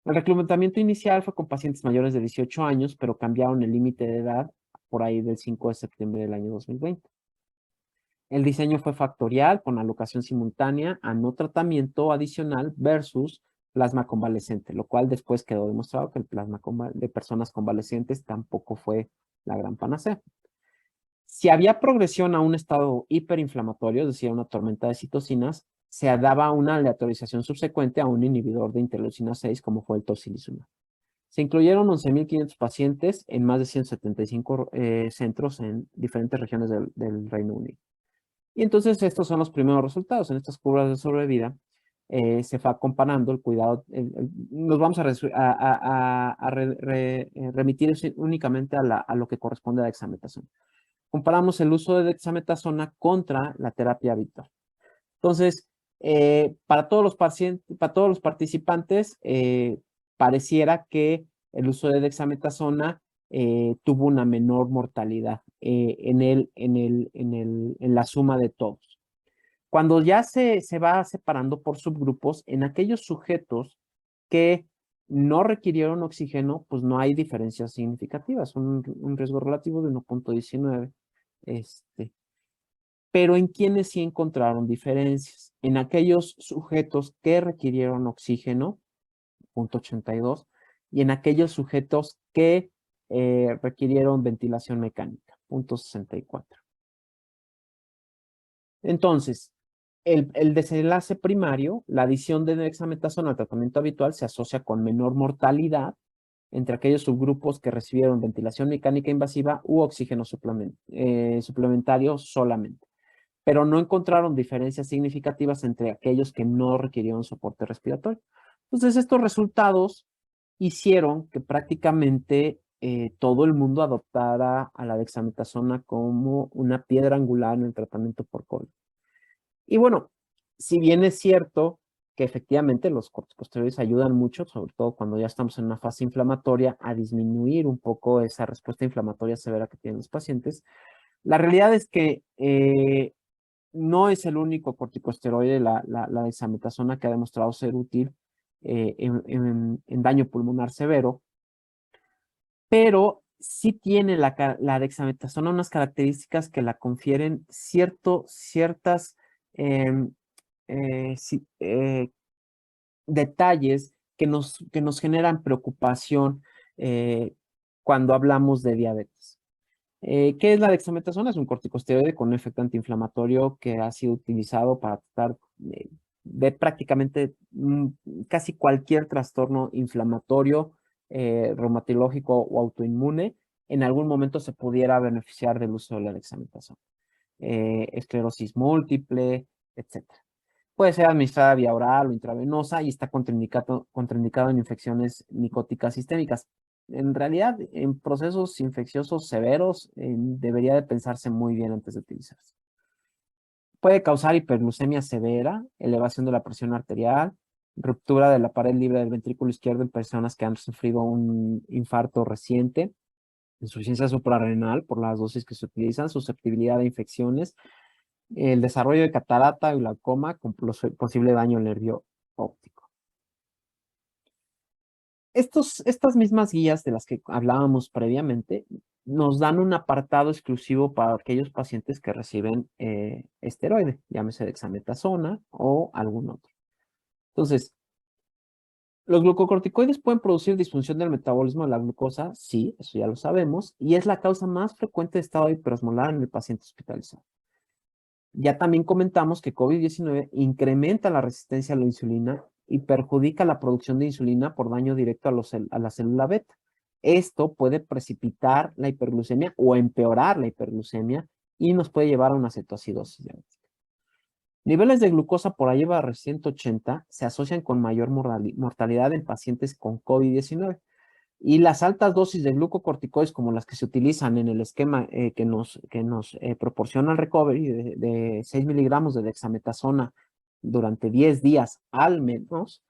El reclutamiento inicial fue con pacientes mayores de 18 años, pero cambiaron el límite de edad por ahí del 5 de septiembre del año 2020. El diseño fue factorial con alocación simultánea a no tratamiento adicional versus plasma convalescente, lo cual después quedó demostrado que el plasma de personas convalecientes tampoco fue la gran panacea. Si había progresión a un estado hiperinflamatorio, es decir, una tormenta de citocinas, se daba una aleatorización subsecuente a un inhibidor de interleucina 6 como fue el tocilizumab. Se incluyeron 11.500 pacientes en más de 175 centros en diferentes regiones del Reino Unido. Y entonces estos son los primeros resultados. En estas curvas de sobrevida se va comparando el cuidado. Nos vamos a remitir únicamente a lo que corresponde a dexametasona. Comparamos el uso de dexametasona contra la terapia habitual. Entonces, para todos los participantes, pareciera que el uso de dexametasona tuvo una menor mortalidad en la suma de todos. Cuando ya se va separando por subgrupos, en aquellos sujetos que no requirieron oxígeno, pues no hay diferencias significativas, un riesgo relativo de 1.19. Pero en quienes sí encontraron diferencias, en aquellos sujetos que requirieron oxígeno, 0.82, y en aquellos sujetos que requirieron ventilación mecánica, 0.64. Entonces, el desenlace primario, la adición de dexametasona al tratamiento habitual se asocia con menor mortalidad entre aquellos subgrupos que recibieron ventilación mecánica invasiva u oxígeno suplementario solamente, pero no encontraron diferencias significativas entre aquellos que no requirieron soporte respiratorio. Entonces, estos resultados hicieron que prácticamente todo el mundo adoptara a la dexametasona como una piedra angular en el tratamiento por COVID. Y bueno, Si bien es cierto que efectivamente los corticosteroides ayudan mucho, sobre todo cuando ya estamos en una fase inflamatoria, a disminuir un poco esa respuesta inflamatoria severa que tienen los pacientes, la realidad es que no es el único corticosteroide, la dexametasona, que ha demostrado ser útil en daño pulmonar severo, pero sí tiene la dexametasona unas características que la confieren ciertas detalles que nos generan preocupación cuando hablamos de diabetes. ¿Qué es la dexametasona? Es un corticosteroide con un efecto antiinflamatorio que ha sido utilizado para tratar de prácticamente casi cualquier trastorno inflamatorio, reumatológico o autoinmune. En algún momento se pudiera beneficiar del uso de la dexametasona. Esclerosis múltiple, etc. Puede ser administrada vía oral o intravenosa y está contraindicado en infecciones micóticas sistémicas. En realidad, en procesos infecciosos severos, debería de pensarse muy bien antes de utilizarse. Puede causar hiperglucemia severa, elevación de la presión arterial, ruptura de la pared libre del ventrículo izquierdo en personas que han sufrido un infarto reciente, insuficiencia suprarrenal por las dosis que se utilizan, susceptibilidad a infecciones, el desarrollo de catarata y glaucoma con posible daño al nervio óptico. Estas mismas guías de las que hablábamos previamente nos dan un apartado exclusivo para aquellos pacientes que reciben esteroide, llámese dexametasona o algún otro. Entonces, ¿los glucocorticoides pueden producir disfunción del metabolismo de la glucosa? Sí, eso ya lo sabemos, y es la causa más frecuente de estado hiperosmolar en el paciente hospitalizado. Ya también comentamos que COVID-19 incrementa la resistencia a la insulina y perjudica la producción de insulina por daño directo a la célula beta. Esto puede precipitar la hiperglucemia o empeorar la hiperglucemia y nos puede llevar a una cetoacidosis diabética. Niveles de glucosa por arriba de 180 se asocian con mayor mortalidad en pacientes con COVID-19. Y las altas dosis de glucocorticoides, como las que se utilizan en el esquema que nos proporciona el recovery de 6 miligramos de dexametasona durante 10 días al menos,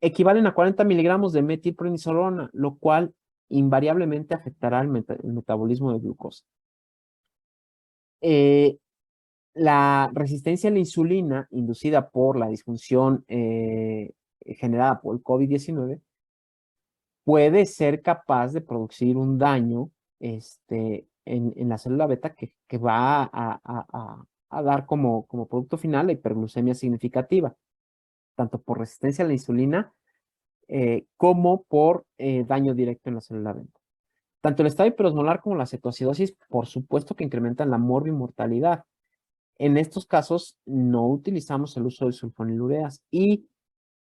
equivalen a 40 miligramos de metilprednisolona, lo cual invariablemente afectará el metabolismo de glucosa. La resistencia a la insulina inducida por la disfunción generada por el COVID-19 puede ser capaz de producir un daño en la célula beta que va a dar como producto final la hiperglucemia significativa, tanto por resistencia a la insulina como por daño directo en la célula beta. Tanto el estado hiperosmolar como la cetoacidosis, por supuesto que incrementan la morbimortalidad. En estos casos no utilizamos el uso de sulfonilureas. ¿Y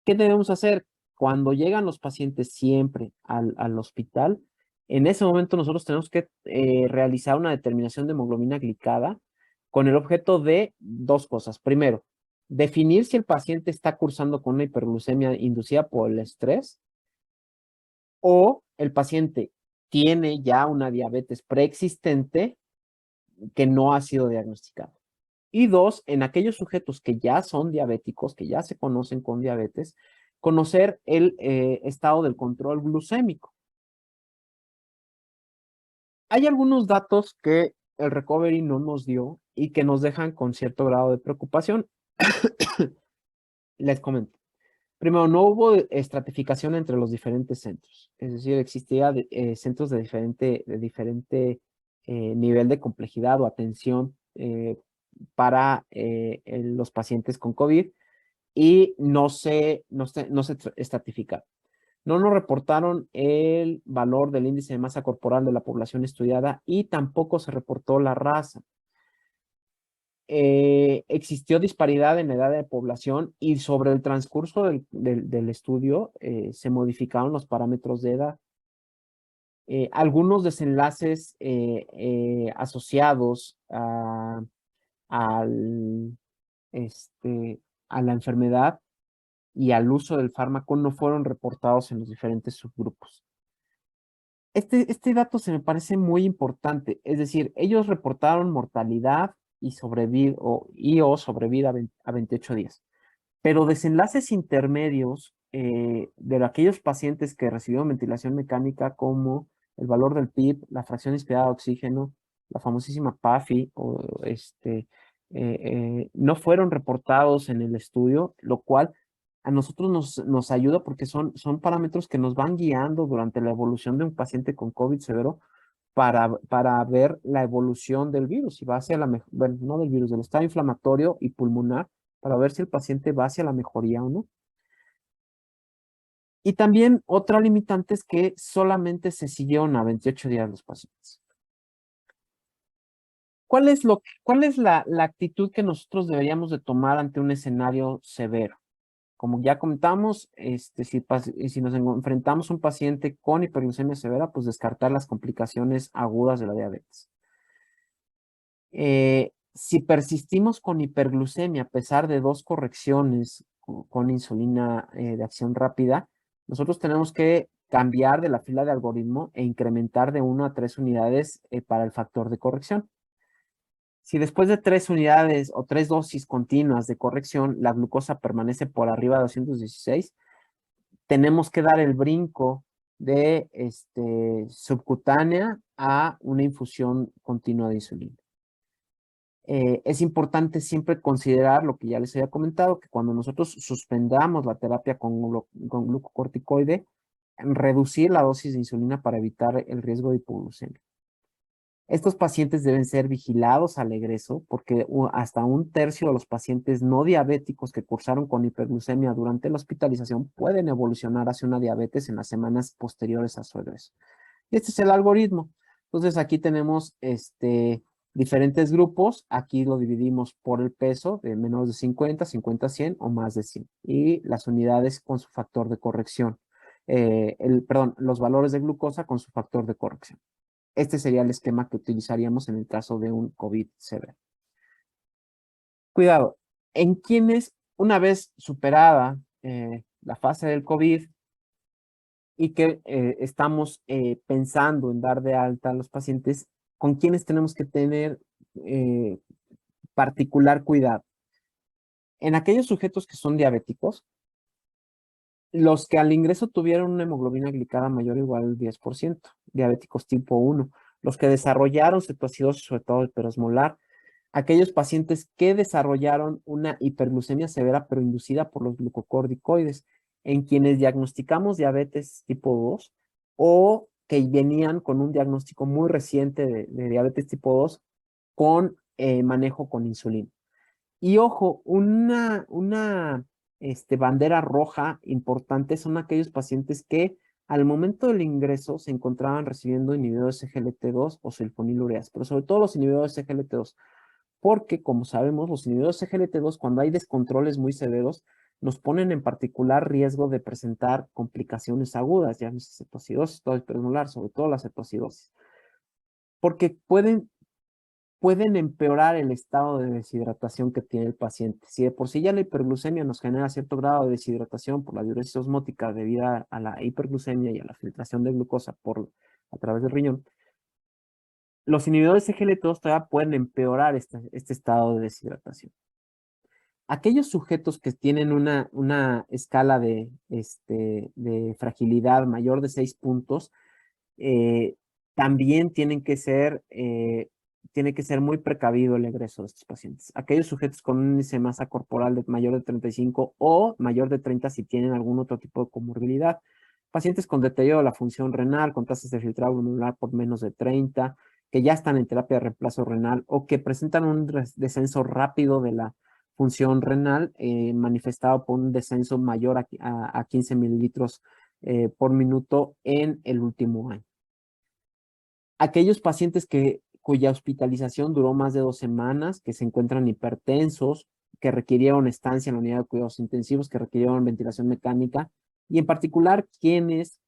qué debemos hacer? Cuando llegan los pacientes siempre al hospital, en ese momento nosotros tenemos que realizar una determinación de hemoglobina glicada con el objeto de dos cosas. Primero, definir si el paciente está cursando con una hiperglucemia inducida por el estrés o el paciente tiene ya una diabetes preexistente que no ha sido diagnosticada. Y dos, en aquellos sujetos que ya son diabéticos, que ya se conocen con diabetes, conocer el estado del control glucémico. Hay algunos datos que el recovery no nos dio y que nos dejan con cierto grado de preocupación. Les comento. Primero, no hubo estratificación entre los diferentes centros. Es decir, existía centros de diferente nivel de complejidad o atención para los pacientes con COVID y no se estratificaron. No nos reportaron el valor del índice de masa corporal de la población estudiada y tampoco se reportó la raza. Existió disparidad en la edad de población y sobre el transcurso del estudio se modificaron los parámetros de edad. Algunos desenlaces asociados a la enfermedad y al uso del fármaco no fueron reportados en los diferentes subgrupos. Este dato se me parece muy importante, es decir, ellos reportaron mortalidad y o sobrevida a 28 días. Pero desenlaces intermedios de aquellos pacientes que recibieron ventilación mecánica, como el valor del PIB, la fracción inspirada de oxígeno, la famosísima PAFI, no fueron reportados en el estudio, lo cual a nosotros nos ayuda porque son parámetros que nos van guiando durante la evolución de un paciente con COVID severo para ver la evolución del virus, si va hacia bueno, no del virus, del estado inflamatorio y pulmonar, para ver si el paciente va hacia la mejoría o no. Y también otra limitante es que solamente se siguieron a 28 días los pacientes. ¿Cuál es la actitud que nosotros deberíamos de tomar ante un escenario severo? Como ya comentamos, si nos enfrentamos a un paciente con hiperglucemia severa, pues descartar las complicaciones agudas de la diabetes. Si persistimos con hiperglucemia a pesar de 2 correcciones con insulina de acción rápida, nosotros tenemos que cambiar de la fila de algoritmo e incrementar de 1 a 3 unidades para el factor de corrección. Si después de 3 unidades o 3 dosis continuas de corrección, la glucosa permanece por arriba de 216, tenemos que dar el brinco de subcutánea a una infusión continua de insulina. Es importante siempre considerar lo que ya les había comentado, que cuando nosotros suspendamos la terapia con glucocorticoide, reducir la dosis de insulina para evitar el riesgo de hipoglucemia. Estos pacientes deben ser vigilados al egreso porque hasta 1/3 de los pacientes no diabéticos que cursaron con hiperglucemia durante la hospitalización pueden evolucionar hacia una diabetes en las semanas posteriores a su egreso. Y este es el algoritmo. Entonces aquí tenemos diferentes grupos. Aquí lo dividimos por el peso de menos de 50, 50, 100 o más de 100. Y las unidades con su factor de corrección. Los valores de glucosa con su factor de corrección. Este sería el esquema que utilizaríamos en el caso de un COVID severo. Cuidado, en quienes una vez superada la fase del COVID y que estamos pensando en dar de alta a los pacientes, con quienes tenemos que tener particular cuidado. En aquellos sujetos que son diabéticos, los que al ingreso tuvieron una hemoglobina glicada mayor o igual al 10%, diabéticos tipo 1, los que desarrollaron cetoacidosis, sobre todo hiperosmolar, aquellos pacientes que desarrollaron una hiperglucemia severa pero inducida por los glucocorticoides, en quienes diagnosticamos diabetes tipo 2 o que venían con un diagnóstico muy reciente de diabetes tipo 2 con manejo con insulina. Y ojo, una bandera roja importante son aquellos pacientes que al momento del ingreso se encontraban recibiendo inhibidores SGLT2 o sulfonilureas, pero sobre todo los inhibidores SGLT2, porque como sabemos, los inhibidores SGLT2 cuando hay descontroles muy severos nos ponen en particular riesgo de presentar complicaciones agudas, ya cetoacidosis, todo hiperosmolar, sobre todo la cetoacidosis, porque pueden empeorar el estado de deshidratación que tiene el paciente. Si de por sí ya la hiperglucemia nos genera cierto grado de deshidratación por la diuresis osmótica debido a la hiperglucemia y a la filtración de glucosa a través del riñón, los inhibidores SGLT2 todavía pueden empeorar este estado de deshidratación. Aquellos sujetos que tienen una escala de fragilidad mayor de 6 puntos, también tiene que ser muy precavido el egreso de estos pacientes. Aquellos sujetos con un índice de masa corporal de mayor de 35 o mayor de 30 si tienen algún otro tipo de comorbilidad. Pacientes con deterioro de la función renal, con tasas de filtrado glomerular por menos de 30, que ya están en terapia de reemplazo renal o que presentan un descenso rápido de la función renal manifestado por un descenso mayor a 15 mililitros por minuto en el último año. Aquellos pacientes cuya hospitalización duró más de 2 semanas, que se encuentran hipertensos, que requirieron estancia en la unidad de cuidados intensivos, que requirieron ventilación mecánica, y en particular quienes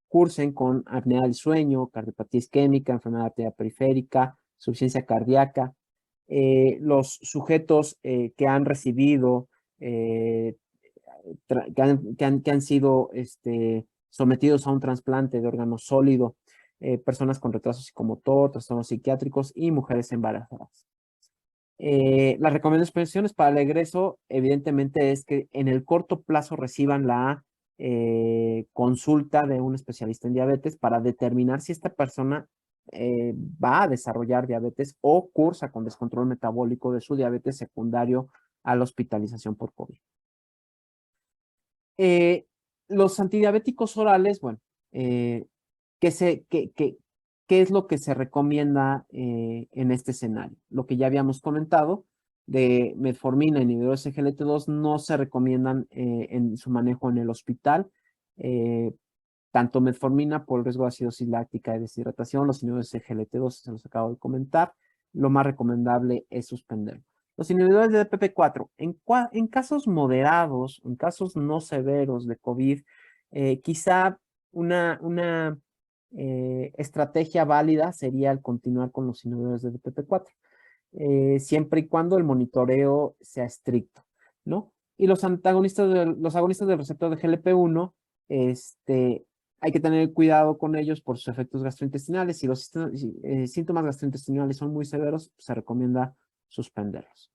cursen con apnea del sueño, cardiopatía isquémica, enfermedad arterial periférica, insuficiencia cardíaca, los sujetos que han recibido, que han sido sometidos a un trasplante de órgano sólido, personas con retraso psicomotor, trastornos psiquiátricos y mujeres embarazadas. Las recomendaciones para el egreso, evidentemente, es que en el corto plazo reciban la consulta de un especialista en diabetes para determinar si esta persona va a desarrollar diabetes o cursa con descontrol metabólico de su diabetes secundario a la hospitalización por COVID. Los antidiabéticos orales, bueno, ¿qué es lo que se recomienda en este escenario? Lo que ya habíamos comentado de metformina, inhibidores de SGLT2 no se recomiendan en su manejo en el hospital. Tanto metformina por el riesgo de acidosis láctica y deshidratación, los inhibidores de SGLT2 se los acabo de comentar. Lo más recomendable es suspenderlo. Los inhibidores de DPP4, en casos moderados, en casos no severos de COVID, quizá una estrategia válida sería el continuar con los inhibidores de DPP4, siempre y cuando el monitoreo sea estricto, ¿no? Y los agonistas del receptor de GLP-1, hay que tener cuidado con ellos por sus efectos gastrointestinales. Si los síntomas gastrointestinales son muy severos, se recomienda suspenderlos.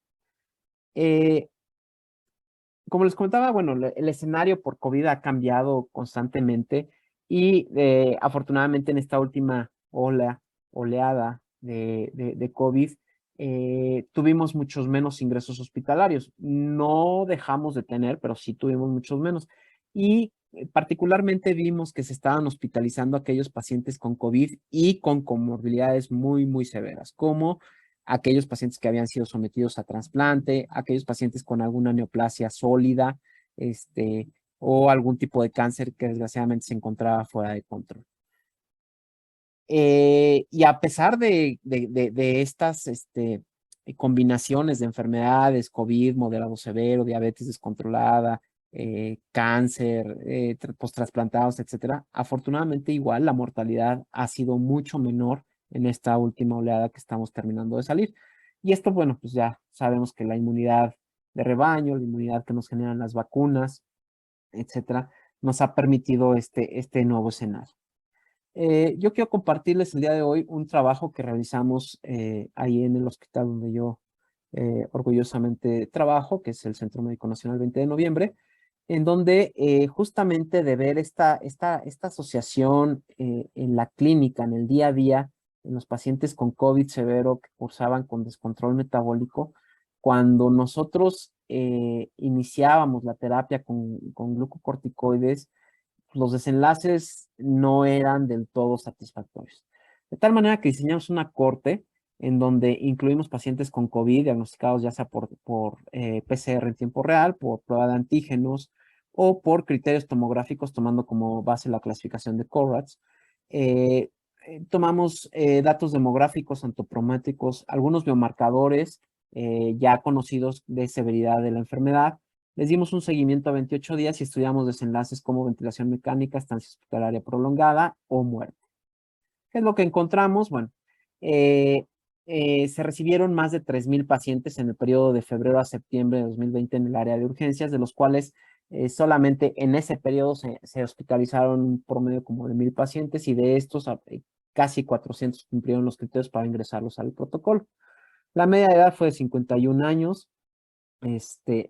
Como les comentaba, bueno, el escenario por COVID ha cambiado constantemente y afortunadamente en esta última oleada de COVID, tuvimos muchos menos ingresos hospitalarios. No dejamos de tener, pero sí tuvimos muchos menos. Y particularmente vimos que se estaban hospitalizando aquellos pacientes con COVID y con comorbilidades muy, muy severas, como aquellos pacientes que habían sido sometidos a trasplante, aquellos pacientes con alguna neoplasia sólida, o algún tipo de cáncer que desgraciadamente se encontraba fuera de control. Y a pesar de estas combinaciones de enfermedades, COVID, moderado severo, diabetes descontrolada, cáncer, post-trasplantados, etcétera, afortunadamente igual la mortalidad ha sido mucho menor en esta última oleada que estamos terminando de salir. Y esto, bueno, pues ya sabemos que la inmunidad de rebaño, la inmunidad que nos generan las vacunas, etcétera, nos ha permitido este nuevo escenario. Yo quiero compartirles el día de hoy un trabajo que realizamos ahí en el hospital donde yo orgullosamente trabajo, que es el Centro Médico Nacional 20 de noviembre, en donde justamente de ver esta asociación en la clínica, en el día a día, en los pacientes con COVID severo que cursaban con descontrol metabólico, cuando nosotros iniciábamos la terapia con glucocorticoides, los desenlaces no eran del todo satisfactorios. De tal manera que diseñamos una corte en donde incluimos pacientes con COVID diagnosticados ya sea por PCR en tiempo real, por prueba de antígenos o por criterios tomográficos tomando como base la clasificación de Corrats. Tomamos datos demográficos, antropométricos, algunos biomarcadores ya conocidos de severidad de la enfermedad. Les dimos un seguimiento a 28 días y estudiamos desenlaces como ventilación mecánica, estancia hospitalaria prolongada o muerte. ¿Qué es lo que encontramos? Bueno, se recibieron más de 3,000 pacientes en el periodo de febrero a septiembre de 2020 en el área de urgencias, de los cuales solamente en ese periodo se hospitalizaron un promedio como de 1,000 pacientes y de estos casi 400 cumplieron los criterios para ingresarlos al protocolo. La media de edad fue de 51 años.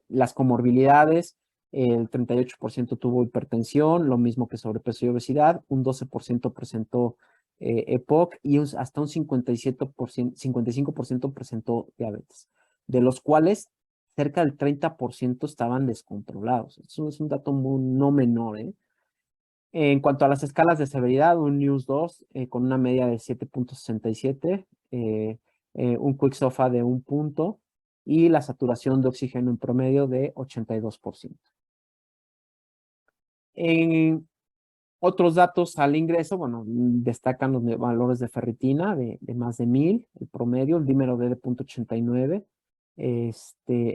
Las comorbilidades, el 38% tuvo hipertensión, lo mismo que sobrepeso y obesidad, un 12% presentó EPOC y hasta un 55% presentó diabetes, de los cuales cerca del 30% estaban descontrolados. Eso es un dato no menor, ¿eh? En cuanto a las escalas de severidad, un NEWS-2 con una media de 7.67, un Quick-SOFA de 1 punto y la saturación de oxígeno en promedio de 82%. En otros datos al ingreso, bueno, destacan los valores de ferritina de más de 1,000, el promedio, el dímero D de 0.89,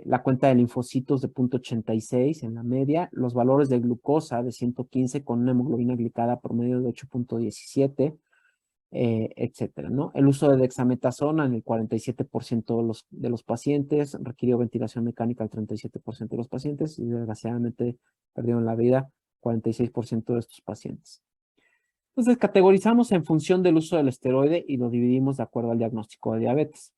la cuenta de linfocitos de 0.86 en la media, los valores de glucosa de 115 con una hemoglobina glicada promedio de 8.17, etcétera, ¿no? El uso de dexametasona en el 47% de los pacientes, requirió ventilación mecánica al 37% de los pacientes y desgraciadamente perdieron la vida 46% de estos pacientes. Entonces, categorizamos en función del uso del esteroide y lo dividimos de acuerdo al diagnóstico de diabetes.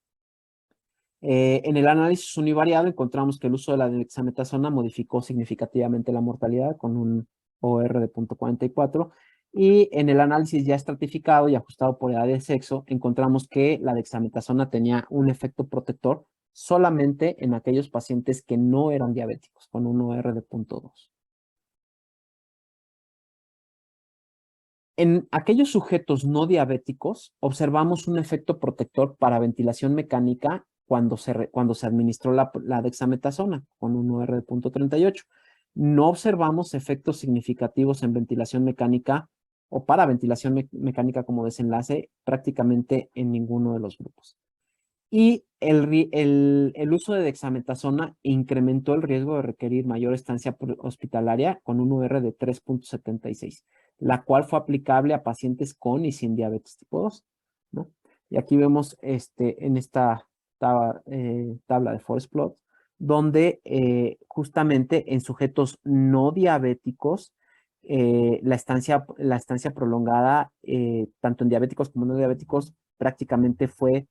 En el análisis univariado encontramos que el uso de la dexametasona modificó significativamente la mortalidad con un OR de 0.44, y en el análisis ya estratificado y ajustado por edad de sexo encontramos que la dexametasona tenía un efecto protector solamente en aquellos pacientes que no eran diabéticos, con un OR de 0.2. En aquellos sujetos no diabéticos, observamos un efecto protector para ventilación mecánica cuando se administró la dexametasona con un OR de 0.38. No observamos efectos significativos en ventilación mecánica o para ventilación mecánica como desenlace prácticamente en ninguno de los grupos. Y el uso de dexametasona incrementó el riesgo de requerir mayor estancia hospitalaria con un UR de 3.76, la cual fue aplicable a pacientes con y sin diabetes tipo 2, ¿no? Y aquí vemos en esta tabla de forest plot, donde justamente en sujetos no diabéticos, la estancia prolongada, tanto en diabéticos como no diabéticos, prácticamente fue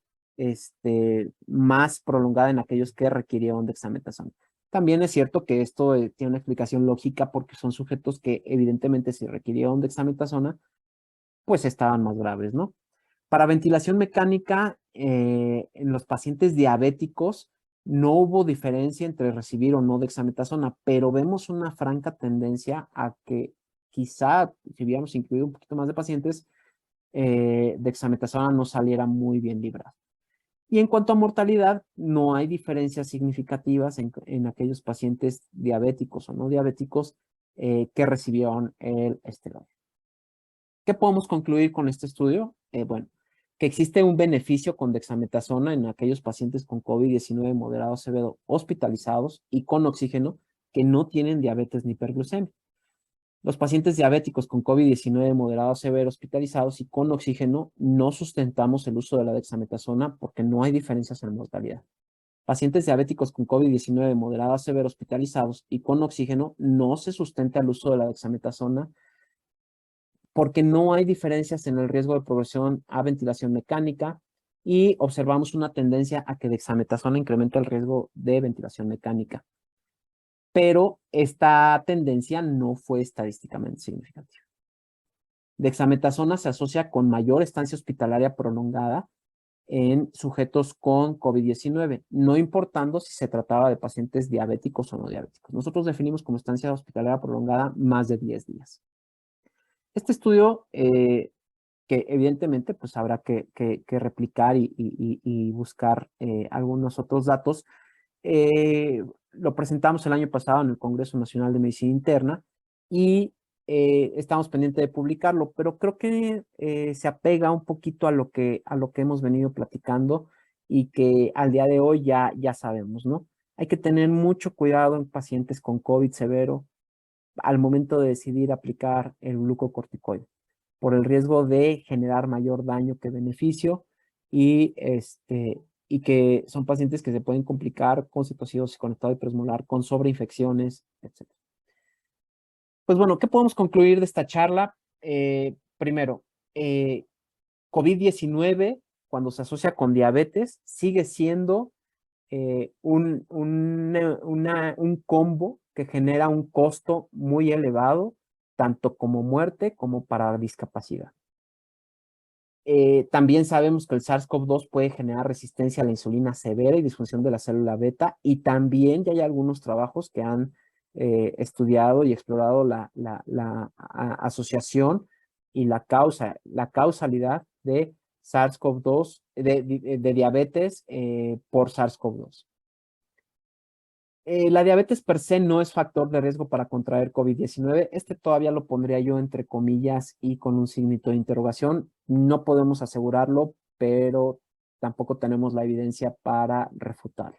más prolongada en aquellos que requirieron dexametasona. También es cierto que esto tiene una explicación lógica porque son sujetos que evidentemente si requirieron dexametasona, pues estaban más graves, ¿no? Para ventilación mecánica, en los pacientes diabéticos no hubo diferencia entre recibir o no dexametasona, pero vemos una franca tendencia a que quizá si hubiéramos incluido un poquito más de pacientes, dexametasona no saliera muy bien librada. Y en cuanto a mortalidad, no hay diferencias significativas en aquellos pacientes diabéticos o no diabéticos que recibieron el esteroide. ¿Qué podemos concluir con este estudio? Bueno, que existe un beneficio con dexametasona en aquellos pacientes con COVID-19 moderado severo hospitalizados y con oxígeno que no tienen diabetes ni hiperglucemia. Los pacientes diabéticos con COVID-19 moderado severo hospitalizados y con oxígeno no sustentamos el uso de la dexametasona porque no hay diferencias en mortalidad. Pacientes diabéticos con COVID-19 moderado severo hospitalizados y con oxígeno no se sustenta el uso de la dexametasona porque no hay diferencias en el riesgo de progresión a ventilación mecánica y observamos una tendencia a que dexametasona incrementa el riesgo de ventilación mecánica. Pero esta tendencia no fue estadísticamente significativa. Dexametasona se asocia con mayor estancia hospitalaria prolongada en sujetos con COVID-19, no importando si se trataba de pacientes diabéticos o no diabéticos. Nosotros definimos como estancia hospitalaria prolongada más de 10 días. Este estudio, que evidentemente pues habrá que replicar y buscar algunos otros datos, lo presentamos el año pasado en el Congreso Nacional de Medicina Interna y estamos pendientes de publicarlo, pero creo que se apega un poquito a lo que hemos venido platicando y que al día de hoy ya sabemos, ¿no? Hay que tener mucho cuidado en pacientes con COVID severo al momento de decidir aplicar el glucocorticoide, por el riesgo de generar mayor daño que beneficio y que son pacientes que se pueden complicar con citocidosis, con estado hiperosmolar, con sobreinfecciones, etc. Pues bueno, ¿qué podemos concluir de esta charla? Primero, COVID-19, cuando se asocia con diabetes, sigue siendo un combo que genera un costo muy elevado, tanto como muerte como para discapacidad. También sabemos que el SARS-CoV-2 puede generar resistencia a la insulina severa y disfunción de la célula beta, y también ya hay algunos trabajos que han estudiado y explorado la asociación y la causalidad de SARS-CoV-2, de diabetes por SARS-CoV-2. La diabetes per se no es factor de riesgo para contraer COVID-19. Todavía lo pondría yo entre comillas y con un signito de interrogación. No podemos asegurarlo, pero tampoco tenemos la evidencia para refutarlo.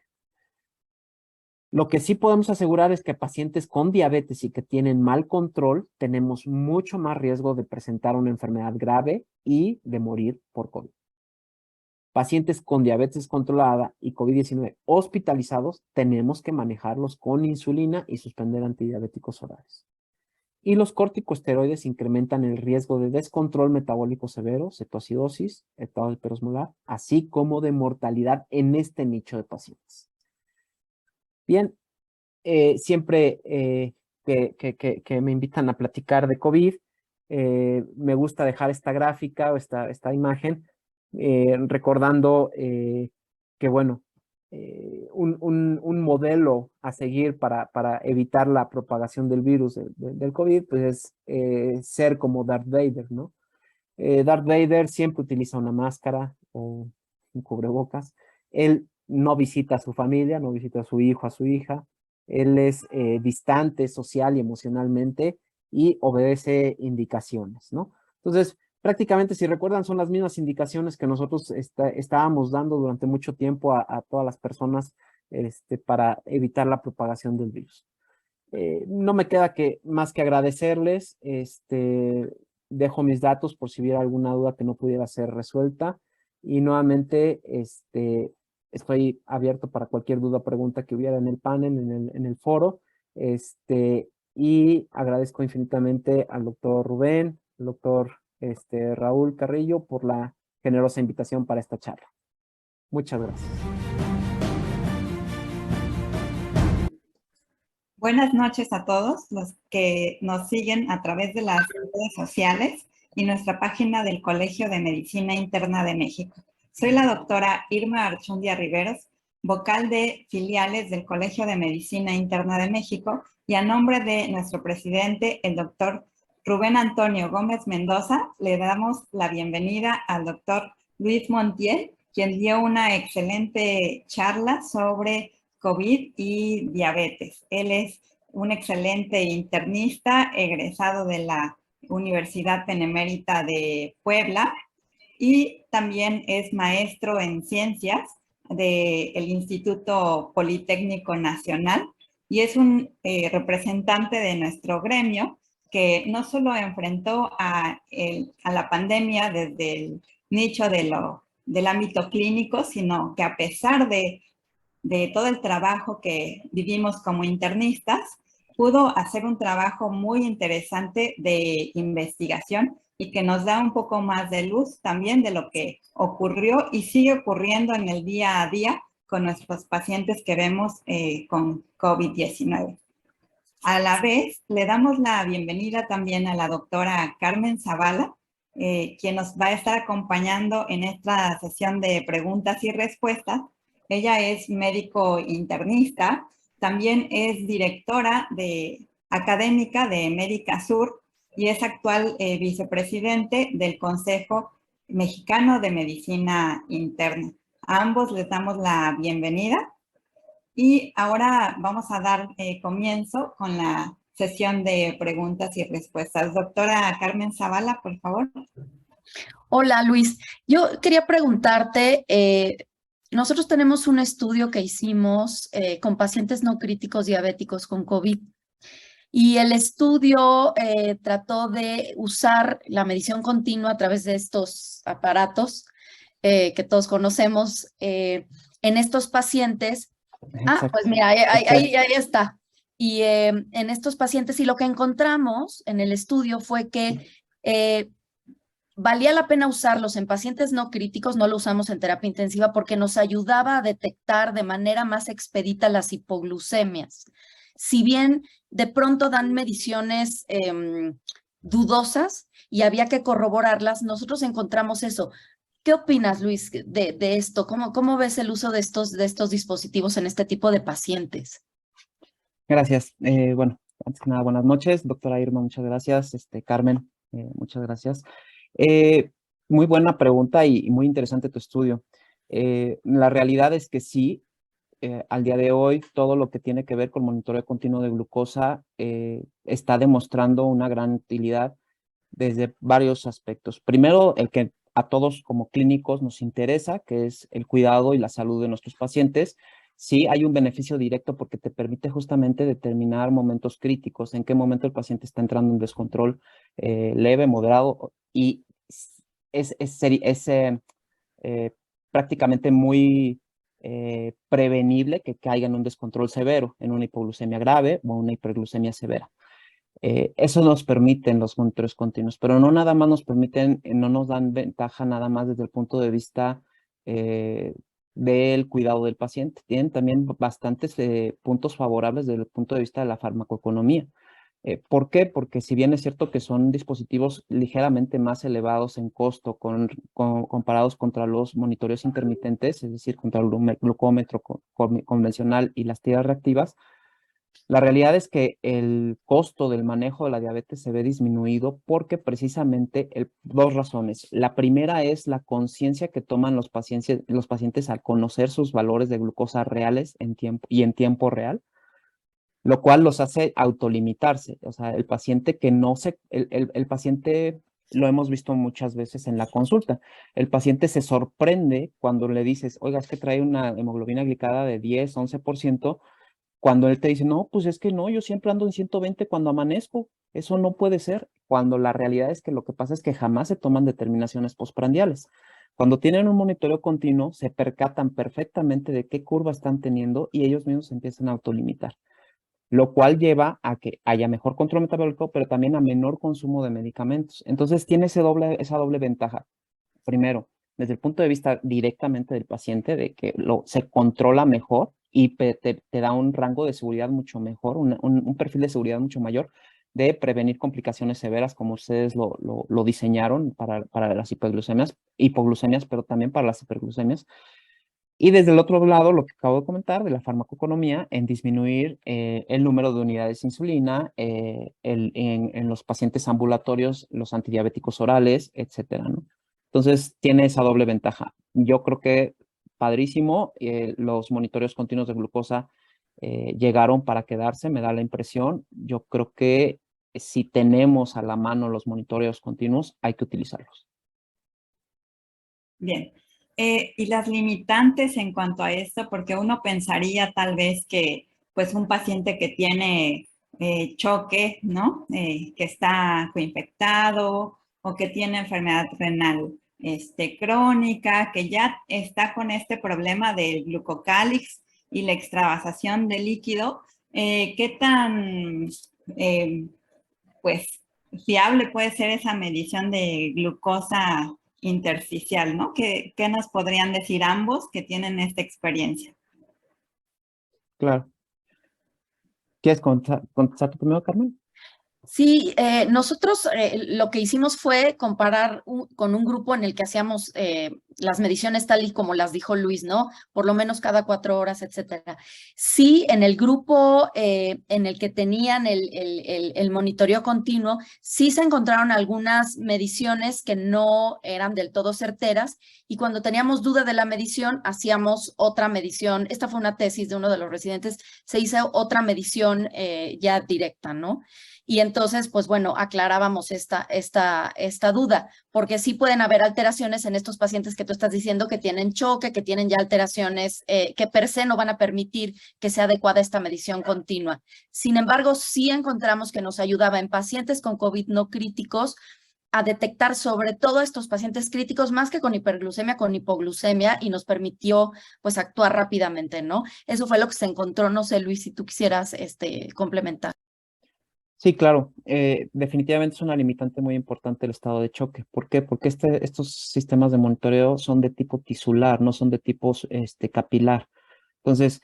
Lo que sí podemos asegurar es que pacientes con diabetes y que tienen mal control, tenemos mucho más riesgo de presentar una enfermedad grave y de morir por COVID. Pacientes con diabetes controlada y COVID-19 hospitalizados, tenemos que manejarlos con insulina y suspender antidiabéticos orales. Y los corticosteroides incrementan el riesgo de descontrol metabólico severo, cetoacidosis, estado hiperosmolar, así como de mortalidad en este nicho de pacientes. Bien, siempre que me invitan a platicar de COVID, me gusta dejar esta gráfica o esta imagen, recordando que, bueno, un modelo a seguir para evitar la propagación del virus del COVID, pues es ser como Darth Vader, ¿no? Darth Vader siempre utiliza una máscara o un cubrebocas. Él no visita a su familia, no visita a su hijo, a su hija. Él es distante social y emocionalmente y obedece indicaciones, ¿no? Entonces, prácticamente, si recuerdan, son las mismas indicaciones que nosotros estábamos dando durante mucho tiempo a todas las personas para evitar la propagación del virus. No me queda más que agradecerles. Dejo mis datos por si hubiera alguna duda que no pudiera ser resuelta. Y nuevamente, estoy abierto para cualquier duda o pregunta que hubiera en el panel, en el foro. Y agradezco infinitamente al doctor Rubén, al doctor Raúl Carrillo por la generosa invitación para esta charla. Muchas gracias. Buenas noches a todos los que nos siguen a través de las redes sociales y nuestra página del Colegio de Medicina Interna de México. Soy la doctora Irma Archundia Riveros, vocal de filiales del Colegio de Medicina Interna de México, y a nombre de nuestro presidente, el doctor Rubén Antonio Gómez Mendoza, le damos la bienvenida al doctor Luis Montiel, quien dio una excelente charla sobre COVID y diabetes. Él es un excelente internista, egresado de la Universidad Benemérita de Puebla, y también es maestro en ciencias del Instituto Politécnico Nacional, y es un representante de nuestro gremio que no solo enfrentó a la pandemia desde el nicho del ámbito clínico, sino que a pesar de todo el trabajo que vivimos como internistas, pudo hacer un trabajo muy interesante de investigación y que nos da un poco más de luz también de lo que ocurrió y sigue ocurriendo en el día a día con nuestros pacientes que vemos con COVID-19. A la vez, le damos la bienvenida también a la doctora Carmen Zavala, quien nos va a estar acompañando en esta sesión de preguntas y respuestas. Ella es médico internista, también es directora académica de Médica Sur y es actual vicepresidente del Consejo Mexicano de Medicina Interna. A ambos les damos la bienvenida. Y ahora vamos a dar comienzo con la sesión de preguntas y respuestas. Doctora Carmen Zavala, por favor. Hola, Luis. Yo quería preguntarte, nosotros tenemos un estudio que hicimos con pacientes no críticos diabéticos con COVID. Y el estudio trató de usar la medición continua a través de estos aparatos que todos conocemos en estos pacientes. Pues mira, ahí está. Y en estos pacientes, y lo que encontramos en el estudio fue que valía la pena usarlos en pacientes no críticos, no lo usamos en terapia intensiva porque nos ayudaba a detectar de manera más expedita las hipoglucemias. Si bien de pronto dan mediciones dudosas y había que corroborarlas, nosotros encontramos eso. ¿Qué opinas, Luis, de esto? ¿Cómo ves el uso de estos dispositivos en este tipo de pacientes? Gracias. Bueno, antes que nada, buenas noches. Doctora Irma, muchas gracias. Carmen, muchas gracias. Muy buena pregunta y muy interesante tu estudio. La realidad es que sí, al día de hoy, todo lo que tiene que ver con monitoreo continuo de glucosa está demostrando una gran utilidad desde varios aspectos. Primero, el que a todos como clínicos nos interesa, que es el cuidado y la salud de nuestros pacientes. Sí, hay un beneficio directo porque te permite justamente determinar momentos críticos, en qué momento el paciente está entrando en descontrol leve, moderado, y es prácticamente muy prevenible que caiga en un descontrol severo, en una hipoglucemia grave o una hiperglucemia severa. Eso nos permiten los monitores continuos, pero no nada más nos permiten, no nos dan ventaja nada más desde el punto de vista del cuidado del paciente. Tienen también bastantes puntos favorables desde el punto de vista de la farmacoeconomía. ¿Por qué? Porque si bien es cierto que son dispositivos ligeramente más elevados en costo comparados contra los monitores intermitentes, es decir, contra el glucómetro convencional y las tiras reactivas, la realidad es que el costo del manejo de la diabetes se ve disminuido porque precisamente dos razones. La primera es la conciencia que toman los pacientes al conocer sus valores de glucosa reales en tiempo real, lo cual los hace autolimitarse. O sea, el paciente que no se, el paciente, lo hemos visto muchas veces en la consulta, el paciente se sorprende cuando le dices, oiga, es que trae una hemoglobina glicada de 10, 11%, cuando él te dice, no, pues es que no, yo siempre ando en 120 cuando amanezco. Eso no puede ser, cuando la realidad es que lo que pasa es que jamás se toman determinaciones postprandiales. Cuando tienen un monitoreo continuo, se percatan perfectamente de qué curva están teniendo y ellos mismos se empiezan a autolimitar, lo cual lleva a que haya mejor control metabólico, pero también a menor consumo de medicamentos. Entonces tiene esa doble ventaja. Primero, desde el punto de vista directamente del paciente, de que se controla mejor y te da un rango de seguridad mucho mejor, un perfil de seguridad mucho mayor de prevenir complicaciones severas como ustedes lo diseñaron para las hipoglucemias, pero también para las hiperglucemias. Y desde el otro lado, lo que acabo de comentar de la farmacoeconomía, en disminuir el número de unidades de insulina en los pacientes ambulatorios, los antidiabéticos orales, etcétera, ¿no? Entonces, tiene esa doble ventaja. Yo creo que padrísimo, los monitoreos continuos de glucosa llegaron para quedarse, me da la impresión. Yo creo que si tenemos a la mano los monitoreos continuos, hay que utilizarlos. Bien. Y las limitantes en cuanto a esto, porque uno pensaría tal vez que pues un paciente que tiene choque, ¿no? Que está coinfectado o que tiene enfermedad renal crónica, que ya está con este problema del glucocálix y la extravasación de líquido, ¿qué tan pues fiable puede ser esa medición de glucosa intersticial, ¿no? ¿Qué nos podrían decir ambos que tienen esta experiencia? Claro. ¿Quieres contestar tú primero, Carmen? Sí, nosotros lo que hicimos fue comparar con un grupo en el que hacíamos las mediciones tal y como las dijo Luis, ¿no? Por lo menos cada 4 horas, etcétera. Sí, en el grupo en el que tenían el monitoreo continuo, sí se encontraron algunas mediciones que no eran del todo certeras y cuando teníamos duda de la medición, hacíamos otra medición. Esta fue una tesis de uno de los residentes, se hizo otra medición ya directa, ¿no? Y entonces, pues bueno, aclarábamos esta duda, porque sí pueden haber alteraciones en estos pacientes que tú estás diciendo que tienen choque, que tienen ya alteraciones que per se no van a permitir que sea adecuada esta medición continua. Sin embargo, sí encontramos que nos ayudaba en pacientes con COVID no críticos a detectar sobre todo estos pacientes críticos, más que con hiperglucemia, con hipoglucemia, y nos permitió pues actuar rápidamente, ¿no? Eso fue lo que se encontró. No sé, Luis, si tú quisieras complementar. Sí, claro. Definitivamente es una limitante muy importante el estado de choque. ¿Por qué? Porque estos sistemas de monitoreo son de tipo tisular, no son de tipo capilar. Entonces,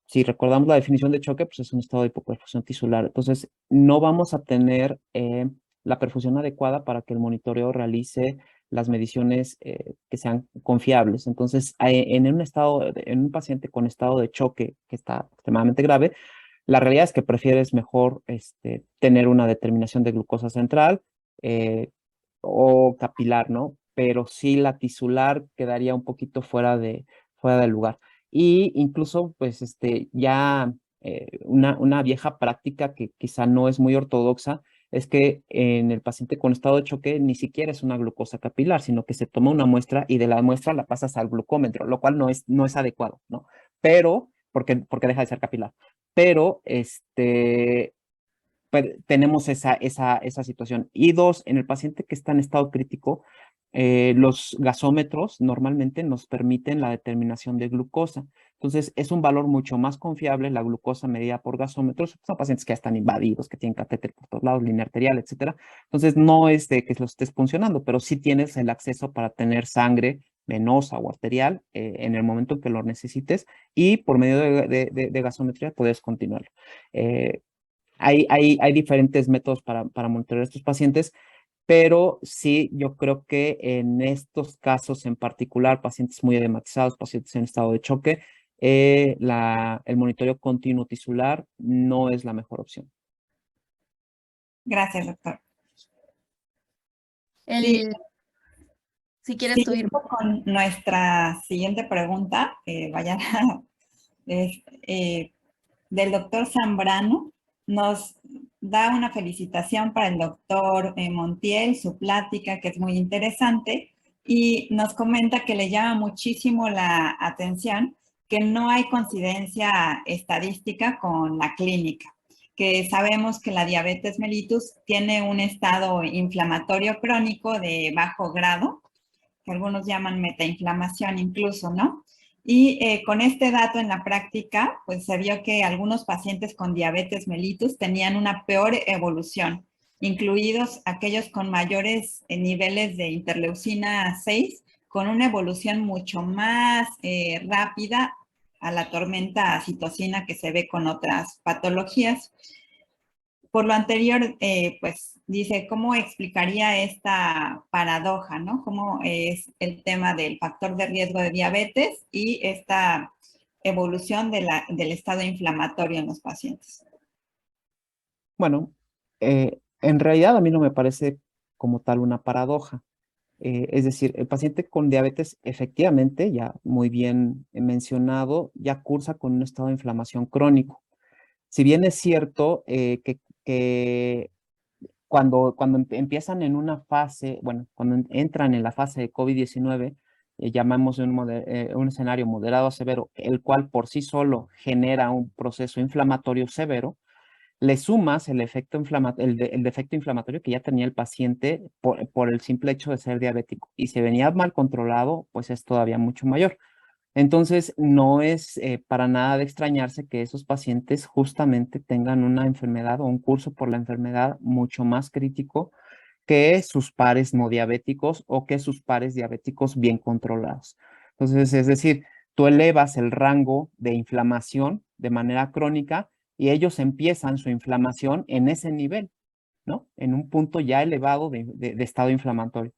si recordamos la definición de choque, pues es un estado de hipoperfusión tisular. Entonces, no vamos a tener la perfusión adecuada para que el monitoreo realice las mediciones que sean confiables. Entonces, en un paciente con estado de choque que está extremadamente grave, la realidad es que prefieres mejor tener una determinación de glucosa central o capilar, ¿no? Pero sí la tisular quedaría un poquito fuera del lugar. Y incluso, pues, ya una vieja práctica que quizá no es muy ortodoxa es que en el paciente con estado de choque ni siquiera es una glucosa capilar, sino que se toma una muestra y de la muestra la pasas al glucómetro, lo cual no es adecuado, ¿no? Pero, porque deja de ser capilar. Pero tenemos esa situación. Y dos, en el paciente que está en estado crítico, los gasómetros normalmente nos permiten la determinación de glucosa. Entonces, Entonces, es un valor mucho más confiable la glucosa medida por gasómetros. Son pacientes que ya están invadidos, que tienen catéter por todos lados, línea arterial, etcétera. Entonces, no es de que lo estés funcionando, pero sí tienes el acceso para tener sangre venosa o arterial en el momento en que lo necesites y por medio de gasometría puedes continuarlo. Hay diferentes métodos para monitorear a estos pacientes, pero sí, yo creo que en estos casos en particular, pacientes muy edematizados, pacientes en estado de choque, el monitoreo continuo tisular no es la mejor opción. Gracias, doctor. Sí, Si quieres tú ir. con nuestra siguiente pregunta, es, del doctor Zambrano, nos da una felicitación para el doctor Montiel, su plática, que es muy interesante, y nos comenta que le llama muchísimo la atención que no hay coincidencia estadística con la clínica, que sabemos que la diabetes mellitus tiene un estado inflamatorio crónico de bajo grado, que algunos llaman metainflamación incluso, ¿no? Y con este dato en la práctica, pues se vio que algunos pacientes con diabetes mellitus tenían una peor evolución, incluidos aquellos con mayores niveles de interleucina 6, con una evolución mucho más rápida a la tormenta citocina que se ve con otras patologías. Por lo anterior, pues dice, ¿cómo explicaría esta paradoja, ¿no? ¿Cómo es el tema del factor de riesgo de diabetes y esta evolución del estado inflamatorio en los pacientes? Bueno, en realidad a mí no me parece como tal una paradoja. Es decir, el paciente con diabetes efectivamente, ya muy bien mencionado, ya cursa con un estado de inflamación crónico. Si bien es cierto que cuando empiezan en una fase, bueno, cuando entran en la fase de COVID-19, llamamos un escenario moderado a severo, el cual por sí solo genera un proceso inflamatorio severo, le sumas el el defecto inflamatorio que ya tenía el paciente por el simple hecho de ser diabético. Y si venía mal controlado, pues es todavía mucho mayor. Entonces, no es para nada de extrañarse que esos pacientes justamente tengan una enfermedad o un curso por la enfermedad mucho más crítico que sus pares no diabéticos o que sus pares diabéticos bien controlados. Entonces, es decir, tú elevas el rango de inflamación de manera crónica y ellos empiezan su inflamación en ese nivel, ¿no? En un punto ya elevado de estado inflamatorio.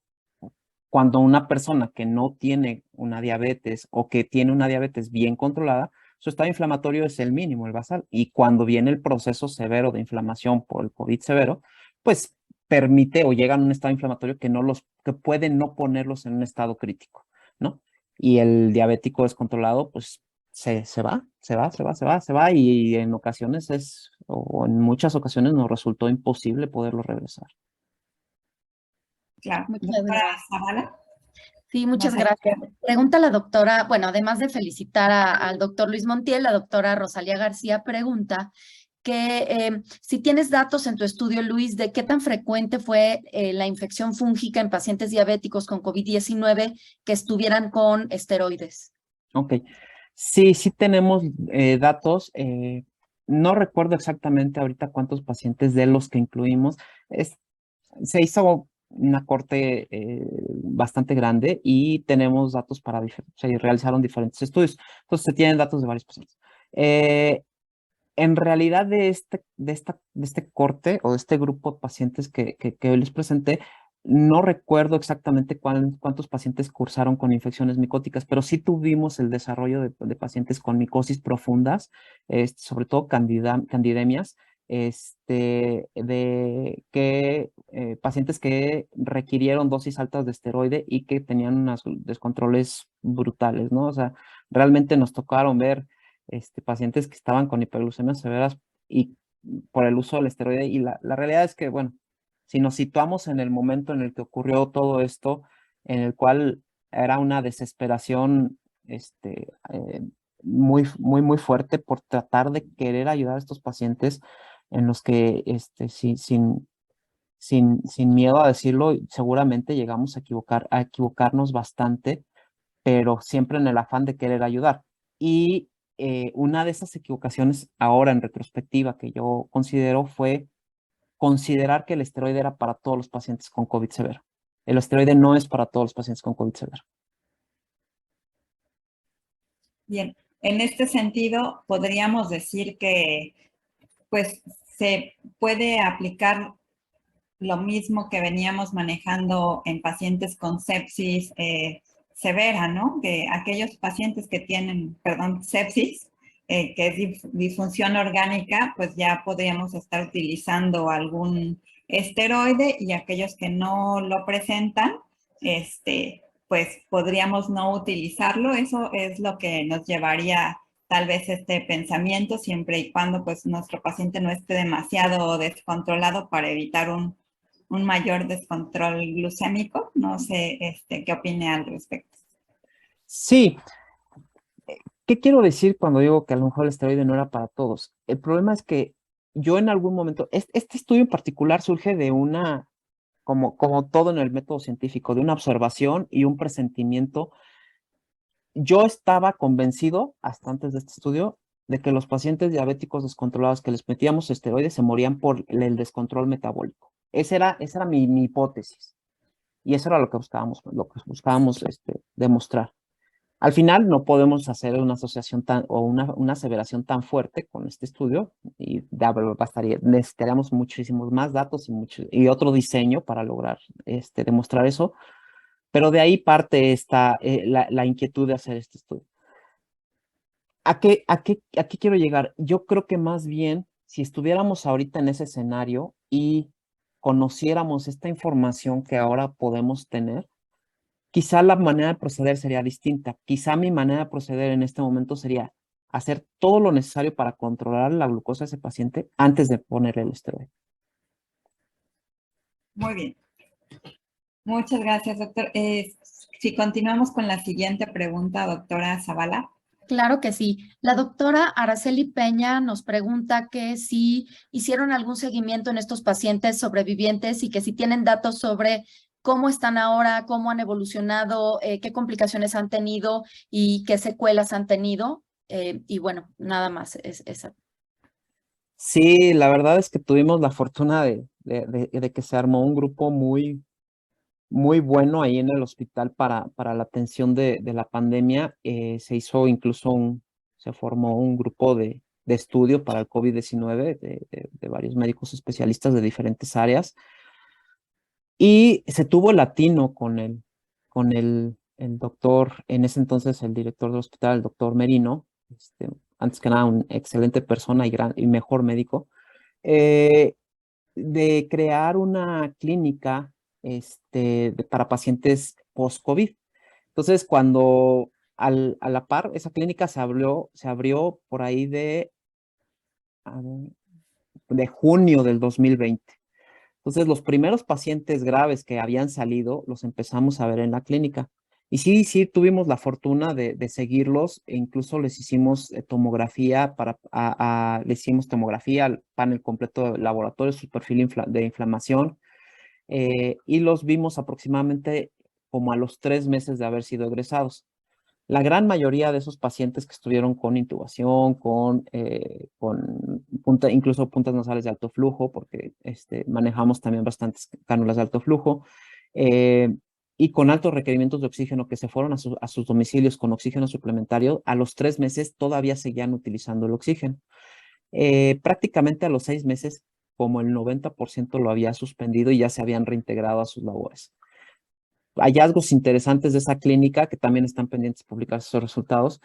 Cuando una persona que no tiene una diabetes o que tiene una diabetes bien controlada, su estado inflamatorio es el mínimo, el basal. Y cuando viene el proceso severo de inflamación por el COVID severo, pues permite o llegan a un estado inflamatorio que puede no ponerlos en un estado crítico, ¿no? Y el diabético descontrolado, pues se va, y en ocasiones o en muchas ocasiones nos resultó imposible poderlo regresar. Claro. Muchas Doctora gracias. Zavala. Sí, muchas gracias. Pregunta la doctora, bueno, además de felicitar al doctor Luis Montiel, la doctora Rosalía García pregunta que si tienes datos en tu estudio, Luis, de qué tan frecuente fue la infección fúngica en pacientes diabéticos con COVID-19 que estuvieran con esteroides. Ok, sí tenemos datos. No recuerdo exactamente ahorita cuántos pacientes de los que incluimos. Se hizo una corte bastante grande y tenemos datos se realizaron diferentes estudios. Entonces se tienen datos de varios pacientes. En realidad de este corte o de este grupo de pacientes que hoy les presenté, no recuerdo exactamente cuántos pacientes cursaron con infecciones micóticas, pero sí tuvimos el desarrollo de pacientes con micosis profundas, sobre todo candidemias, pacientes que requirieron dosis altas de esteroide y que tenían unos descontroles brutales, ¿no? O sea, realmente nos tocaron ver pacientes que estaban con hiperglucemias severas y por el uso del esteroide. Y la realidad es que, bueno, si nos situamos en el momento en el que ocurrió todo esto, en el cual era una desesperación muy fuerte por tratar de querer ayudar a estos pacientes en los que sin miedo a decirlo, seguramente llegamos a equivocarnos bastante, pero siempre en el afán de querer ayudar. Y una de esas equivocaciones ahora en retrospectiva que yo considero fue considerar que el esteroide era para todos los pacientes con COVID severo. El esteroide no es para todos los pacientes con COVID severo. Bien, en este sentido, podríamos decir que pues se puede aplicar lo mismo que veníamos manejando en pacientes con sepsis severa, ¿no? Que aquellos pacientes que tienen, perdón, sepsis, que es disfunción orgánica, pues ya podríamos estar utilizando algún esteroide, y aquellos que no lo presentan, pues podríamos no utilizarlo. Eso es lo que nos llevaría tal vez este pensamiento, siempre y cuando pues nuestro paciente no esté demasiado descontrolado para evitar un mayor descontrol glucémico. No sé qué opine al respecto. Sí. ¿Qué quiero decir cuando digo que a lo mejor el esteroide no era para todos? El problema es que yo en algún momento, este estudio en particular surge de una, como todo en el método científico, de una observación y un presentimiento. Yo estaba convencido, hasta antes de este estudio, de que los pacientes diabéticos descontrolados que les metíamos esteroides se morían por el descontrol metabólico. Esa era mi hipótesis. Y eso era lo que buscábamos demostrar. Al final no podemos hacer una asociación o una aseveración tan fuerte con este estudio, y necesitaríamos muchísimos más datos y otro diseño para lograr demostrar eso, pero de ahí parte la inquietud de hacer este estudio. ¿A qué quiero llegar? Yo creo que más bien, si estuviéramos ahorita en ese escenario y conociéramos esta información que ahora podemos tener, quizá la manera de proceder sería distinta. Quizá mi manera de proceder en este momento sería hacer todo lo necesario para controlar la glucosa de ese paciente antes de ponerle el esteroide. Muy bien. Muchas gracias, doctor. Si continuamos con la siguiente pregunta, doctora Zavala. Claro que sí. La doctora Araceli Peña nos pregunta que si hicieron algún seguimiento en estos pacientes sobrevivientes y que si tienen datos sobre cómo están ahora, cómo han evolucionado, qué complicaciones han tenido y qué secuelas han tenido. Y bueno, nada más es esa. Sí, la verdad es que tuvimos la fortuna de que se armó un grupo muy bueno ahí en el hospital para la atención de la pandemia. Se hizo incluso se formó un grupo de estudio para el COVID-19 de varios médicos especialistas de diferentes áreas. Y se tuvo latino con el doctor, en ese entonces el director del hospital, el doctor Merino, antes que nada una excelente persona y mejor médico, de crear una clínica para pacientes post-COVID. Entonces, cuando a la par, esa clínica se abrió por ahí de junio del 2020. Entonces, los primeros pacientes graves que habían salido, los empezamos a ver en la clínica. Y sí, tuvimos la fortuna de seguirlos, e incluso les hicimos tomografía, les hicimos tomografía al panel completo de laboratorio, su perfil de inflamación, y los vimos aproximadamente como a los 3 meses de haber sido egresados. La gran mayoría de esos pacientes que estuvieron con intubación, incluso puntas nasales de alto flujo, porque manejamos también bastantes cánulas de alto flujo, y con altos requerimientos de oxígeno que se fueron a sus domicilios con oxígeno suplementario, a los 3 meses todavía seguían utilizando el oxígeno. Prácticamente a los 6 meses, como el 90% lo había suspendido y ya se habían reintegrado a sus labores. Hallazgos interesantes de esa clínica, que también están pendientes de publicar sus resultados,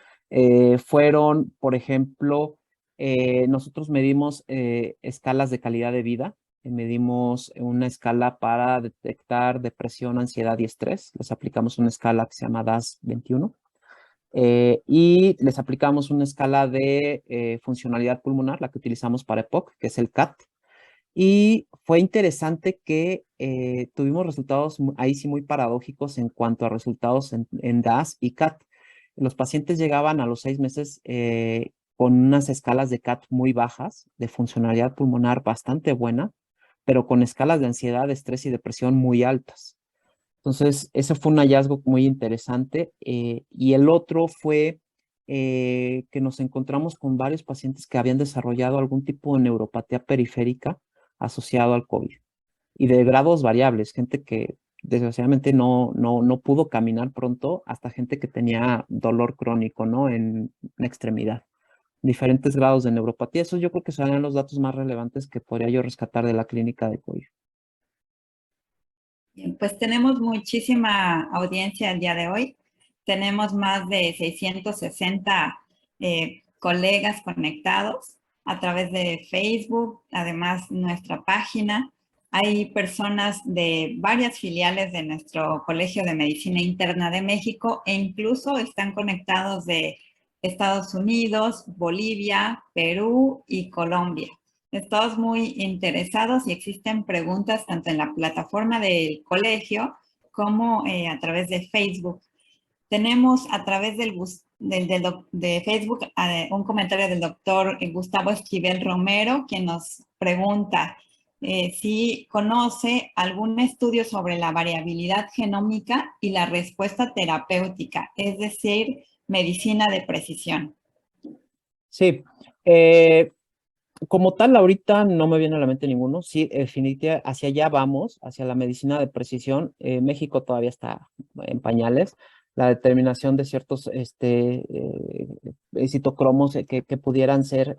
fueron, por ejemplo, nosotros medimos escalas de calidad de vida. Medimos una escala para detectar depresión, ansiedad y estrés. Les aplicamos una escala que se llama DAS-21. Y les aplicamos una escala de funcionalidad pulmonar, la que utilizamos para EPOC, que es el CAT. Y fue interesante que tuvimos resultados ahí sí muy paradójicos en cuanto a resultados en DAS y CAT. Los pacientes llegaban a los 6 meses con unas escalas de CAT muy bajas, de funcionalidad pulmonar bastante buena, pero con escalas de ansiedad, estrés y depresión muy altas. Entonces, ese fue un hallazgo muy interesante. Y el otro fue que nos encontramos con varios pacientes que habían desarrollado algún tipo de neuropatía periférica asociado al COVID y de grados variables, gente que desgraciadamente no pudo caminar pronto, hasta gente que tenía dolor crónico, ¿no? En una extremidad. Diferentes grados de neuropatía. Esos yo creo que serán los datos más relevantes que podría yo rescatar de la clínica de COVID. Bien, pues tenemos muchísima audiencia el día de hoy. Tenemos más de 660 colegas conectados a través de Facebook, además nuestra página. Hay personas de varias filiales de nuestro Colegio de Medicina Interna de México e incluso están conectados de Estados Unidos, Bolivia, Perú y Colombia. Estamos muy interesados y existen preguntas tanto en la plataforma del colegio como a través de Facebook. Tenemos a través de Facebook un comentario del doctor Gustavo Esquivel Romero, quien nos pregunta si conoce algún estudio sobre la variabilidad genómica y la respuesta terapéutica, es decir, medicina de precisión. Sí, como tal, ahorita no me viene a la mente ninguno. Sí, definitivamente hacia allá vamos, hacia la medicina de precisión. México todavía está en pañales. La determinación de ciertos citocromos que pudieran ser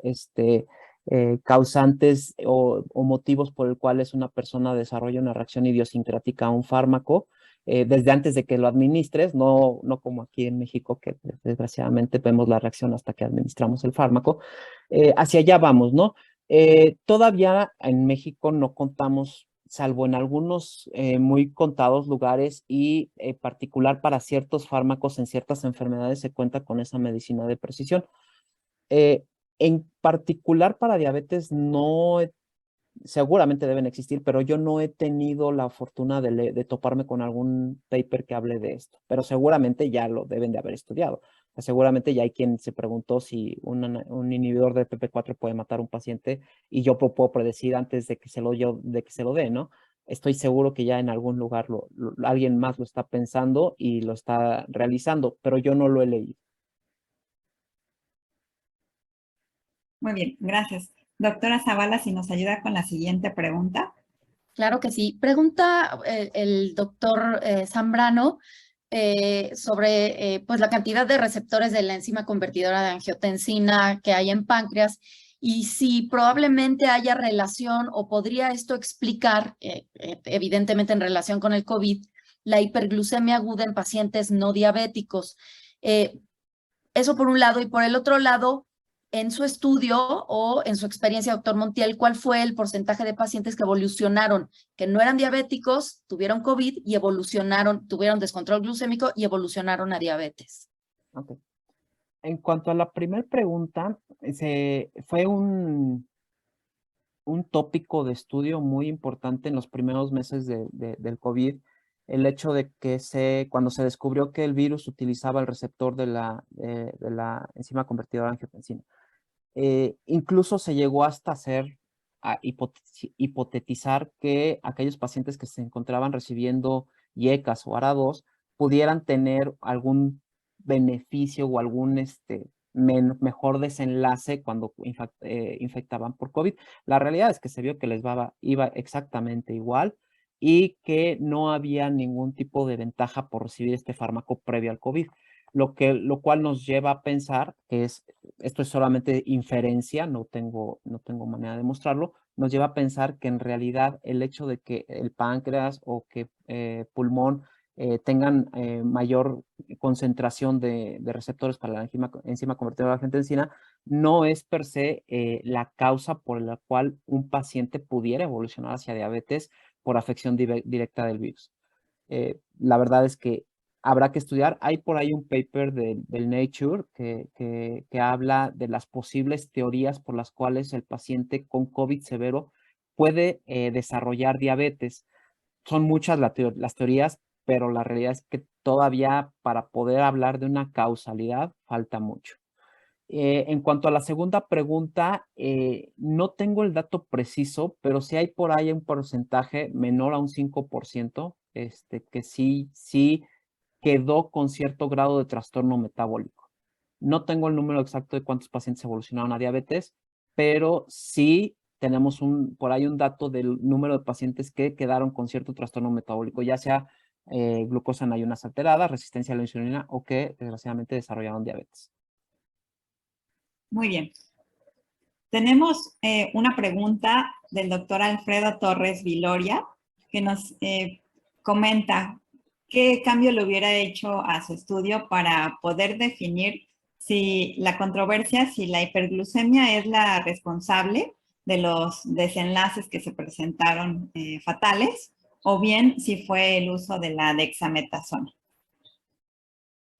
causantes o motivos por el cuales una persona desarrolla una reacción idiosincrática a un fármaco, desde antes de que lo administres, no como aquí en México, que desgraciadamente vemos la reacción hasta que administramos el fármaco. Hacia allá vamos, ¿no? Todavía en México no contamos, salvo en algunos muy contados lugares y particular para ciertos fármacos en ciertas enfermedades se cuenta con esa medicina de precisión. En particular para diabetes seguramente deben existir, pero yo no he tenido la fortuna de toparme con algún paper que hable de esto, pero seguramente ya lo deben de haber estudiado. O sea, seguramente ya hay quien se preguntó si un inhibidor de PP4 puede matar a un paciente y yo puedo predecir antes de que se lo dé, ¿no? Estoy seguro que ya en algún lugar alguien más lo está pensando y lo está realizando, pero yo no lo he leído. Muy bien, gracias. Doctora Zavala, si nos ayuda con la siguiente pregunta. Claro que sí. Pregunta el doctor Zambrano sobre pues, la cantidad de receptores de la enzima convertidora de angiotensina que hay en páncreas y si probablemente haya relación o podría esto explicar, evidentemente en relación con el COVID, la hiperglucemia aguda en pacientes no diabéticos. Eso por un lado, y por el otro lado, en su estudio o en su experiencia, doctor Montiel, ¿cuál fue el porcentaje de pacientes que evolucionaron, que no eran diabéticos, tuvieron COVID y evolucionaron, tuvieron descontrol glucémico y evolucionaron a diabetes? Okay. En cuanto a la primera pregunta, fue un tópico de estudio muy importante en los primeros meses del COVID, el hecho de que cuando se descubrió que el virus utilizaba el receptor de la enzima convertidora de angiotensina. Incluso se llegó hasta a hipotetizar que aquellos pacientes que se encontraban recibiendo IECAS o ARA2 pudieran tener algún beneficio o algún mejor desenlace cuando infectaban por COVID. La realidad es que se vio que iba exactamente igual y que no había ningún tipo de ventaja por recibir este fármaco previo al COVID. Lo cual nos lleva a pensar que esto es solamente inferencia, no tengo manera de demostrarlo, nos lleva a pensar que en realidad el hecho de que el páncreas o que pulmón tengan mayor concentración de receptores para la enzima convertidora de angiotensina no es per se la causa por la cual un paciente pudiera evolucionar hacia diabetes por afección directa del virus. La verdad es que habrá que estudiar. Hay por ahí un paper del Nature que habla de las posibles teorías por las cuales el paciente con COVID severo puede desarrollar diabetes. Son muchas las teorías, pero la realidad es que todavía para poder hablar de una causalidad falta mucho. En cuanto a la segunda pregunta, no tengo el dato preciso, pero sí hay por ahí un porcentaje menor a un 5%, que sí quedó con cierto grado de trastorno metabólico. No tengo el número exacto de cuántos pacientes evolucionaron a diabetes, pero sí tenemos por ahí un dato del número de pacientes que quedaron con cierto trastorno metabólico, ya sea glucosa en ayunas alteradas, resistencia a la insulina o que desgraciadamente desarrollaron diabetes. Muy bien. Tenemos una pregunta del doctor Alfredo Torres Viloria, que nos comenta qué cambio le hubiera hecho a su estudio para poder definir si la controversia, si la hiperglucemia es la responsable de los desenlaces que se presentaron fatales, o bien si fue el uso de la dexametasona.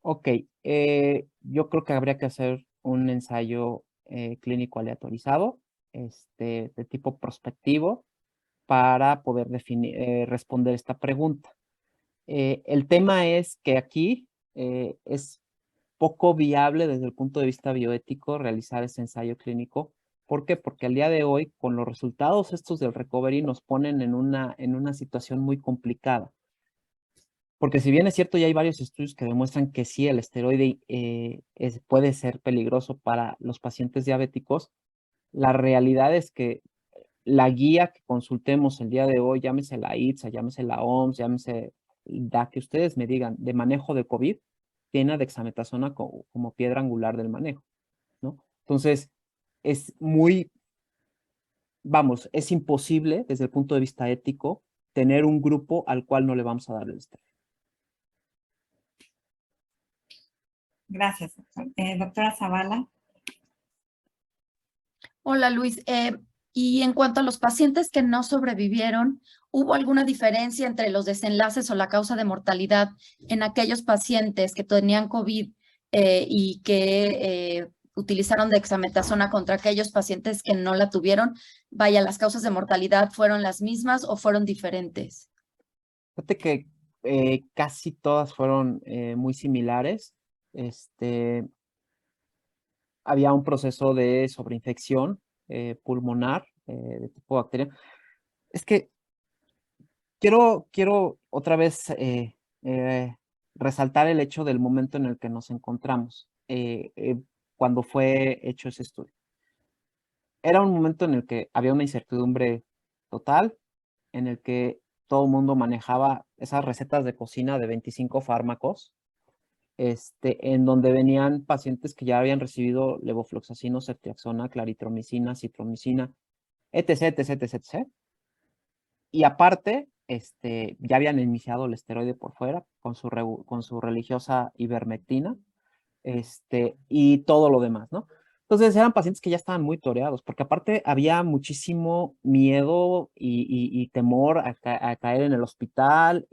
Ok, yo creo que habría que hacer un ensayo clínico aleatorizado, de tipo prospectivo, para poder responder esta pregunta. El tema es que aquí es poco viable desde el punto de vista bioético realizar ese ensayo clínico. ¿Por qué? Porque al día de hoy, con los resultados estos del recovery, nos ponen en una situación muy complicada. Porque si bien es cierto, ya hay varios estudios que demuestran que sí, el esteroide puede ser peligroso para los pacientes diabéticos, la realidad es que la guía que consultemos el día de hoy, llámese la ITSA, llámese la OMS, llámese la que ustedes me digan, de manejo de COVID, tiene a dexametasona como piedra angular del manejo, ¿no? Entonces, es es imposible desde el punto de vista ético tener un grupo al cual no le vamos a dar el esteroide. Gracias, doctor. Doctora Zavala. Hola, Luis. Y en cuanto a los pacientes que no sobrevivieron, ¿hubo alguna diferencia entre los desenlaces o la causa de mortalidad en aquellos pacientes que tenían COVID y que utilizaron dexametasona contra aquellos pacientes que no la tuvieron? Vaya, ¿las causas de mortalidad fueron las mismas o fueron diferentes? Fíjate que casi todas fueron muy similares. Había un proceso de sobreinfección pulmonar de tipo bacteria. Es que quiero otra vez resaltar el hecho del momento en el que nos encontramos cuando fue hecho ese estudio. Era un momento en el que había una incertidumbre total, en el que todo el mundo manejaba esas recetas de cocina de 25 fármacos, en donde venían pacientes que ya habían recibido levofloxacino, ceftriaxona, claritromicina, citromicina, etc, etc, etc, etc. Y aparte, ya habían iniciado el esteroide por fuera con su religiosa ivermectina, y todo lo demás, ¿no? Entonces eran pacientes que ya estaban muy toreados, porque aparte había muchísimo miedo y temor a caer en el hospital,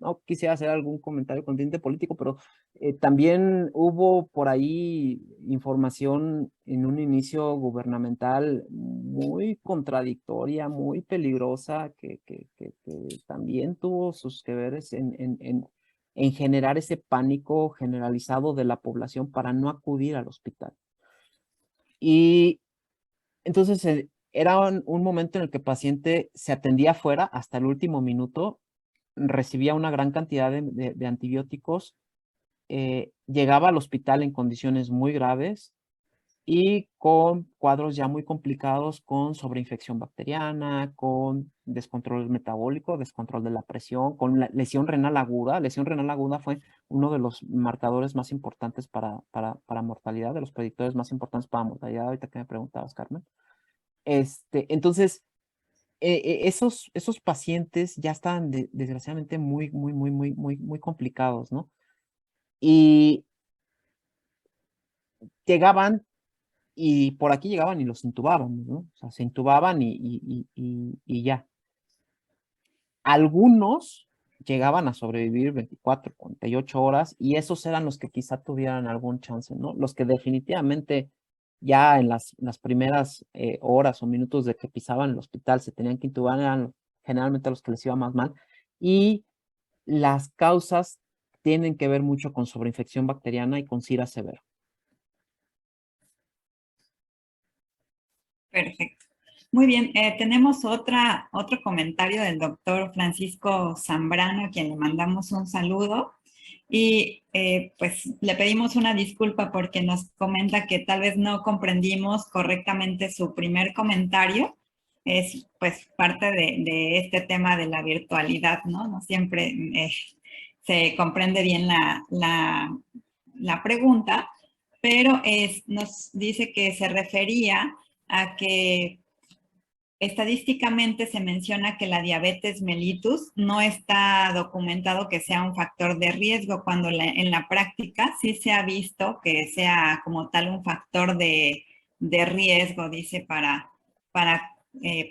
no quisiera hacer algún comentario con tinte político, pero también hubo por ahí información en un inicio gubernamental muy contradictoria, muy peligrosa, que también tuvo sus que veres en generar ese pánico generalizado de la población para no acudir al hospital. Y entonces era un momento en el que el paciente se atendía afuera hasta el último minuto, recibía una gran cantidad de antibióticos, llegaba al hospital en condiciones muy graves y con cuadros ya muy complicados, con sobreinfección bacteriana, con descontrol metabólico, descontrol de la presión, con lesión renal aguda. Lesión renal aguda fue uno de los marcadores más importantes para mortalidad, de los predictores más importantes para mortalidad, ahorita que me preguntabas, Carmen. Entonces, esos pacientes ya estaban desgraciadamente muy complicados, ¿no? Y llegaban y por aquí llegaban y los intubaban, ¿no? O sea, se intubaban y ya. Algunos llegaban a sobrevivir 24, 48 horas y esos eran los que quizá tuvieran algún chance, ¿no? Los que definitivamente ya en las primeras horas o minutos de que pisaban el hospital se tenían que intubar eran generalmente los que les iba más mal. Y las causas tienen que ver mucho con sobreinfección bacteriana y con SIRA severo. Perfecto. Muy bien, tenemos otro comentario del doctor Francisco Zambrano, a quien le mandamos un saludo. Y pues le pedimos una disculpa porque nos comenta que tal vez no comprendimos correctamente su primer comentario. Es pues parte de este tema de la virtualidad, ¿no? No siempre se comprende bien la pregunta, pero nos dice que se refería a que estadísticamente se menciona que la diabetes mellitus no está documentado que sea un factor de riesgo, cuando en la práctica sí se ha visto que sea como tal un factor de riesgo, dice, para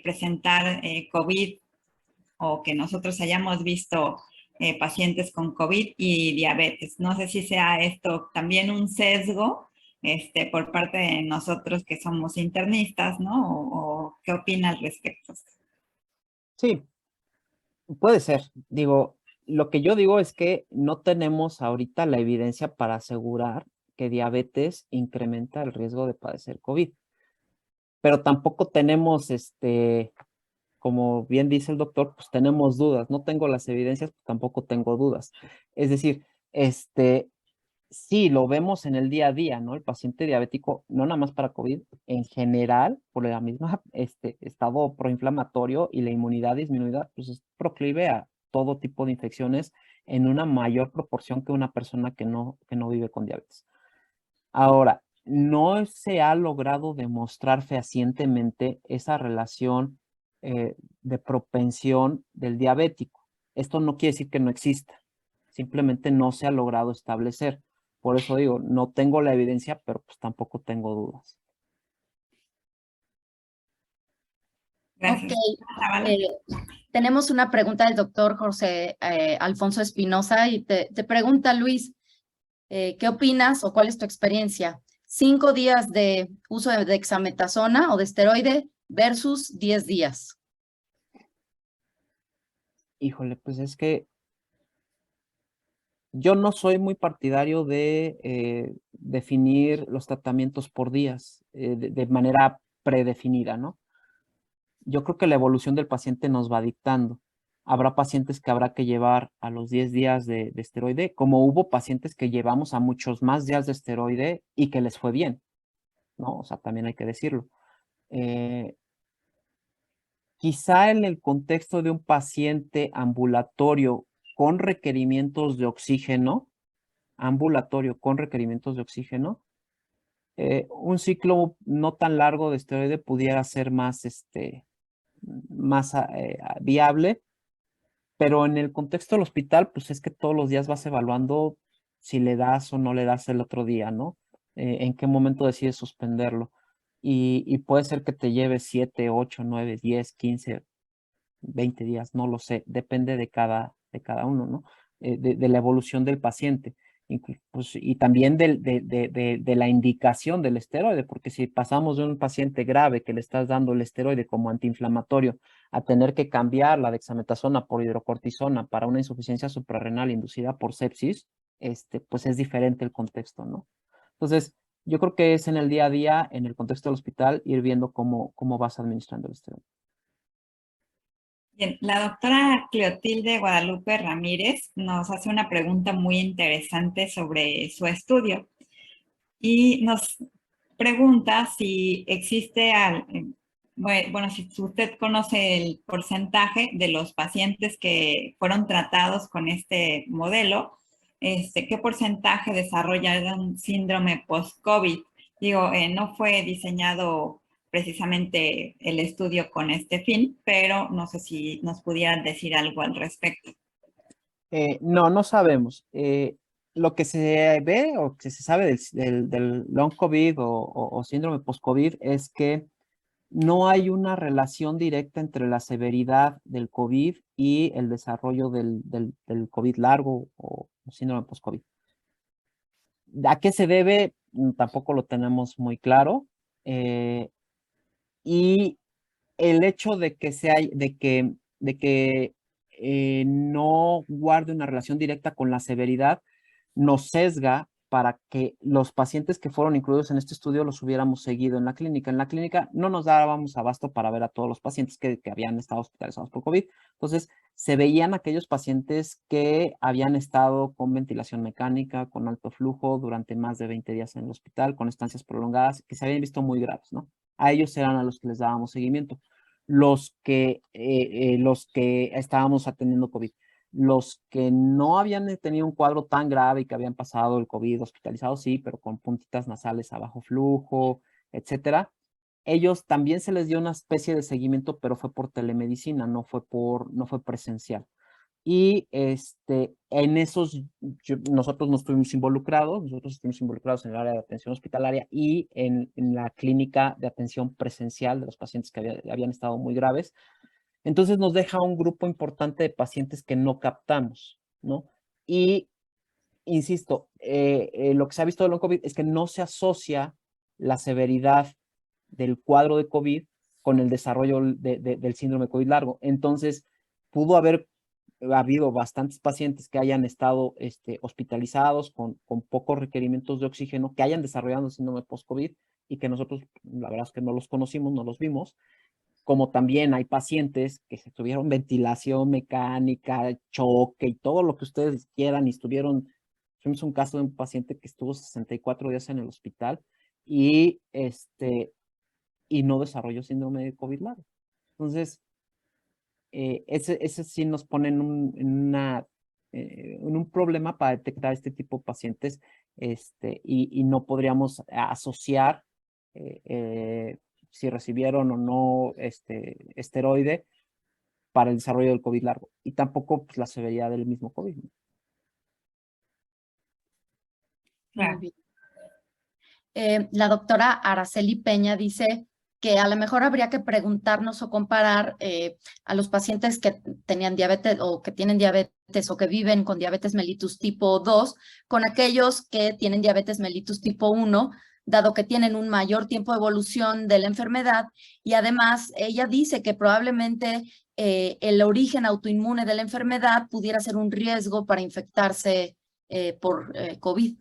presentar COVID, o que nosotros hayamos visto pacientes con COVID y diabetes. No sé si sea esto también un sesgo por parte de nosotros que somos internistas, ¿no? O qué opina al respecto. Sí, puede ser. Digo, lo que yo digo es que no tenemos ahorita la evidencia para asegurar que diabetes incrementa el riesgo de padecer COVID. Pero tampoco tenemos, como bien dice el doctor, pues tenemos dudas. No tengo las evidencias, pues tampoco tengo dudas. Es decir, sí, lo vemos en el día a día, ¿no? El paciente diabético, no nada más para COVID, en general, por la misma estado proinflamatorio y la inmunidad disminuida, pues es proclive a todo tipo de infecciones en una mayor proporción que una persona que no vive con diabetes. Ahora, no se ha logrado demostrar fehacientemente esa relación de propensión del diabético. Esto no quiere decir que no exista, simplemente no se ha logrado establecer. Por eso digo, no tengo la evidencia, pero pues tampoco tengo dudas. Gracias. Ok. Tenemos una pregunta del doctor José Alfonso Espinosa y te pregunta, Luis, ¿qué opinas o cuál es tu experiencia? 5 días de uso de dexametasona o de esteroide versus 10 días. Híjole, pues es que yo no soy muy partidario de definir los tratamientos por días de manera predefinida, ¿no? Yo creo que la evolución del paciente nos va dictando. Habrá pacientes que habrá que llevar a los 10 días de esteroide, como hubo pacientes que llevamos a muchos más días de esteroide y que les fue bien, ¿no? O sea, también hay que decirlo. Quizá en el contexto de un paciente ambulatorio con requerimientos de oxígeno, un ciclo no tan largo de esteroide pudiera ser más, más viable, pero en el contexto del hospital, pues es que todos los días vas evaluando si le das o no le das el otro día, ¿no? En qué momento decides suspenderlo. Y puede ser que te lleve 7, 8, 9, 10, 15, 20 días, no lo sé, depende de cada uno, ¿no? De la evolución del paciente. Pues, y también de la indicación del esteroide, porque si pasamos de un paciente grave que le estás dando el esteroide como antiinflamatorio a tener que cambiar la dexametasona por hidrocortisona para una insuficiencia suprarrenal inducida por sepsis, pues es diferente el contexto, ¿no? Entonces, yo creo que es en el día a día, en el contexto del hospital, ir viendo cómo vas administrando el esteroide. Bien, la doctora Cleotilde Guadalupe Ramírez nos hace una pregunta muy interesante sobre su estudio y nos pregunta si existe, bueno, si usted conoce el porcentaje de los pacientes que fueron tratados con este modelo, ¿qué porcentaje desarrollaron síndrome post-COVID? Digo, no fue diseñado precisamente el estudio con este fin, pero no sé si nos pudieran decir algo al respecto. No sabemos. Lo que se ve o que se sabe del long COVID o síndrome post-COVID es que no hay una relación directa entre la severidad del COVID y el desarrollo del COVID largo o síndrome post-COVID. ¿A qué se debe? Tampoco lo tenemos muy claro. Y el hecho de que no guarde una relación directa con la severidad nos sesga para que los pacientes que fueron incluidos en este estudio los hubiéramos seguido en la clínica. En la clínica no nos dábamos abasto para ver a todos los pacientes que habían estado hospitalizados por COVID. Entonces, se veían aquellos pacientes que habían estado con ventilación mecánica, con alto flujo durante más de 20 días en el hospital, con estancias prolongadas, que se habían visto muy graves, ¿no? A ellos eran a los que les dábamos seguimiento. Los que estábamos atendiendo COVID. Los que no habían tenido un cuadro tan grave y que habían pasado el COVID hospitalizados, sí, pero con puntitas nasales a bajo flujo, etcétera. Ellos también se les dio una especie de seguimiento, pero fue por telemedicina, no fue presencial. Y en esos, nosotros no estuvimos involucrados, nosotros estuvimos involucrados en el área de atención hospitalaria y en la clínica de atención presencial de los pacientes que habían estado muy graves. Entonces nos deja un grupo importante de pacientes que no captamos, ¿no? Y, insisto, lo que se ha visto de long COVID es que no se asocia la severidad del cuadro de COVID con el desarrollo del síndrome COVID largo. Entonces, pudo haber habido bastantes pacientes que hayan estado hospitalizados con pocos requerimientos de oxígeno, que hayan desarrollado síndrome post-COVID y que nosotros, la verdad es que no los conocimos, no los vimos, como también hay pacientes que se tuvieron ventilación mecánica, choque y todo lo que ustedes quieran y tuvimos un caso de un paciente que estuvo 64 días en el hospital y no desarrolló síndrome de COVID largo. Entonces, ese sí nos pone en un problema para detectar este tipo de pacientes y no podríamos asociar si recibieron o no esteroide para el desarrollo del COVID largo y tampoco pues, la severidad del mismo COVID, ¿no? Claro. Muy bien. La doctora Araceli Peña dice que a lo mejor habría que preguntarnos o comparar a los pacientes que tenían diabetes o que tienen diabetes o que viven con diabetes mellitus tipo 2 con aquellos que tienen diabetes mellitus tipo 1, dado que tienen un mayor tiempo de evolución de la enfermedad y además ella dice que probablemente el origen autoinmune de la enfermedad pudiera ser un riesgo para infectarse por COVID.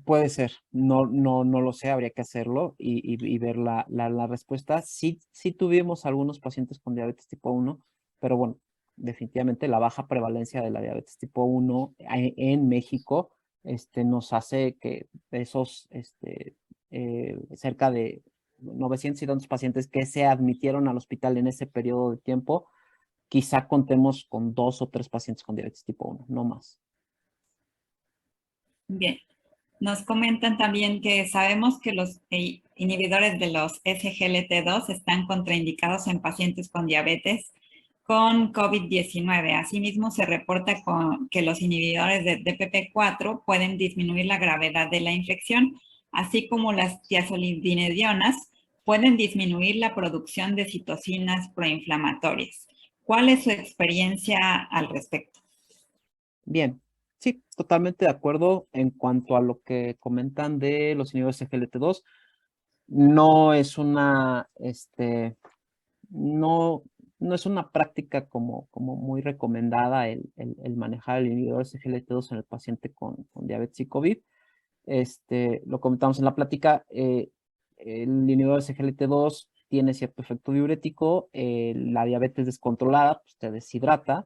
Puede ser, no lo sé, habría que hacerlo y ver la respuesta. Sí tuvimos algunos pacientes con diabetes tipo 1, pero bueno, definitivamente la baja prevalencia de la diabetes tipo 1 en México nos hace que de esos cerca de 900 y tantos pacientes que se admitieron al hospital en ese periodo de tiempo, quizá contemos con 2 o 3 pacientes con diabetes tipo 1, no más. Bien. Nos comentan también que sabemos que los inhibidores de los SGLT2 están contraindicados en pacientes con diabetes con COVID-19. Asimismo, se reporta que los inhibidores de DPP4 pueden disminuir la gravedad de la infección, así como las tiazolidinedionas pueden disminuir la producción de citocinas proinflamatorias. ¿Cuál es su experiencia al respecto? Bien, sí, totalmente de acuerdo en cuanto a lo que comentan de los inhibidores SGLT2. No es una, no es una práctica como muy recomendada el manejar el inhibidor SGLT2 en el paciente con diabetes y COVID. Lo comentamos en la plática, el inhibidor SGLT2 tiene cierto efecto diurético, la diabetes descontrolada pues, te deshidrata,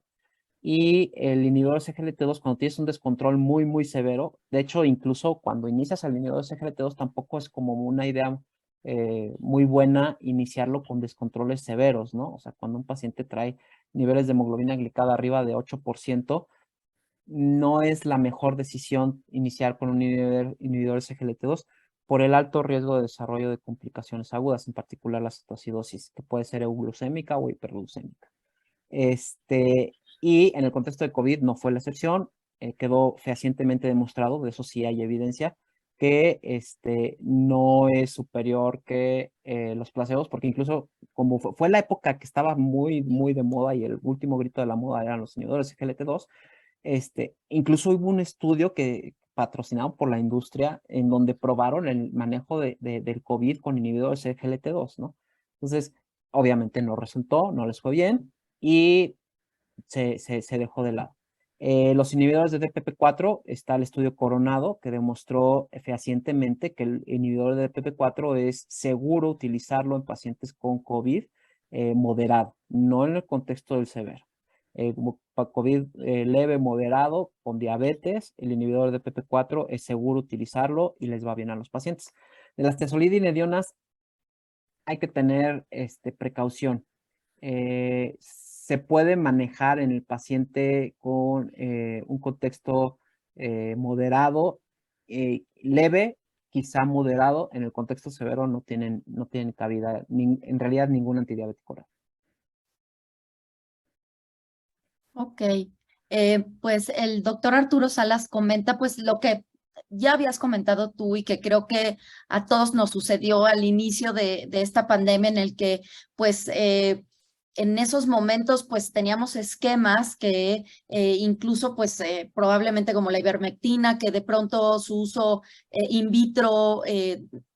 y el inhibidor SGLT2 cuando tienes un descontrol muy severo, de hecho incluso cuando inicias el inhibidor SGLT2 tampoco es como una idea muy buena iniciarlo con descontroles severos, ¿no? O sea, cuando un paciente trae niveles de hemoglobina glicada arriba de 8%, no es la mejor decisión iniciar con un inhibidor SGLT2 por el alto riesgo de desarrollo de complicaciones agudas, en particular la cetoacidosis, que puede ser euglucémica o hiperglucémica. Y en el contexto de COVID no fue la excepción, quedó fehacientemente demostrado, de eso sí hay evidencia, que no es superior que los placebos, porque incluso como fue la época que estaba muy de moda y el último grito de la moda eran los inhibidores SGLT2, incluso hubo un estudio que patrocinado por la industria en donde probaron el manejo del COVID con inhibidores SGLT2, ¿no? Entonces, obviamente no resultó, no les fue bien y se dejó de lado. Los inhibidores de DPP4, está el estudio Coronado, que demostró fehacientemente que el inhibidor de DPP4 es seguro utilizarlo en pacientes con COVID moderado, no en el contexto del severo. Para COVID leve, moderado, con diabetes, el inhibidor de DPP4 es seguro utilizarlo y les va bien a los pacientes. De las tezolidinedionas hay que tener precaución. Se puede manejar en el paciente con un contexto moderado, leve, quizá moderado. En el contexto severo no tienen cabida, en realidad, ningún antidiabético. Ok, pues el doctor Arturo Salas comenta pues lo que ya habías comentado tú y que creo que a todos nos sucedió al inicio de esta pandemia, en el que pues en esos momentos pues teníamos esquemas que incluso pues probablemente como la ivermectina, que de pronto su uso in vitro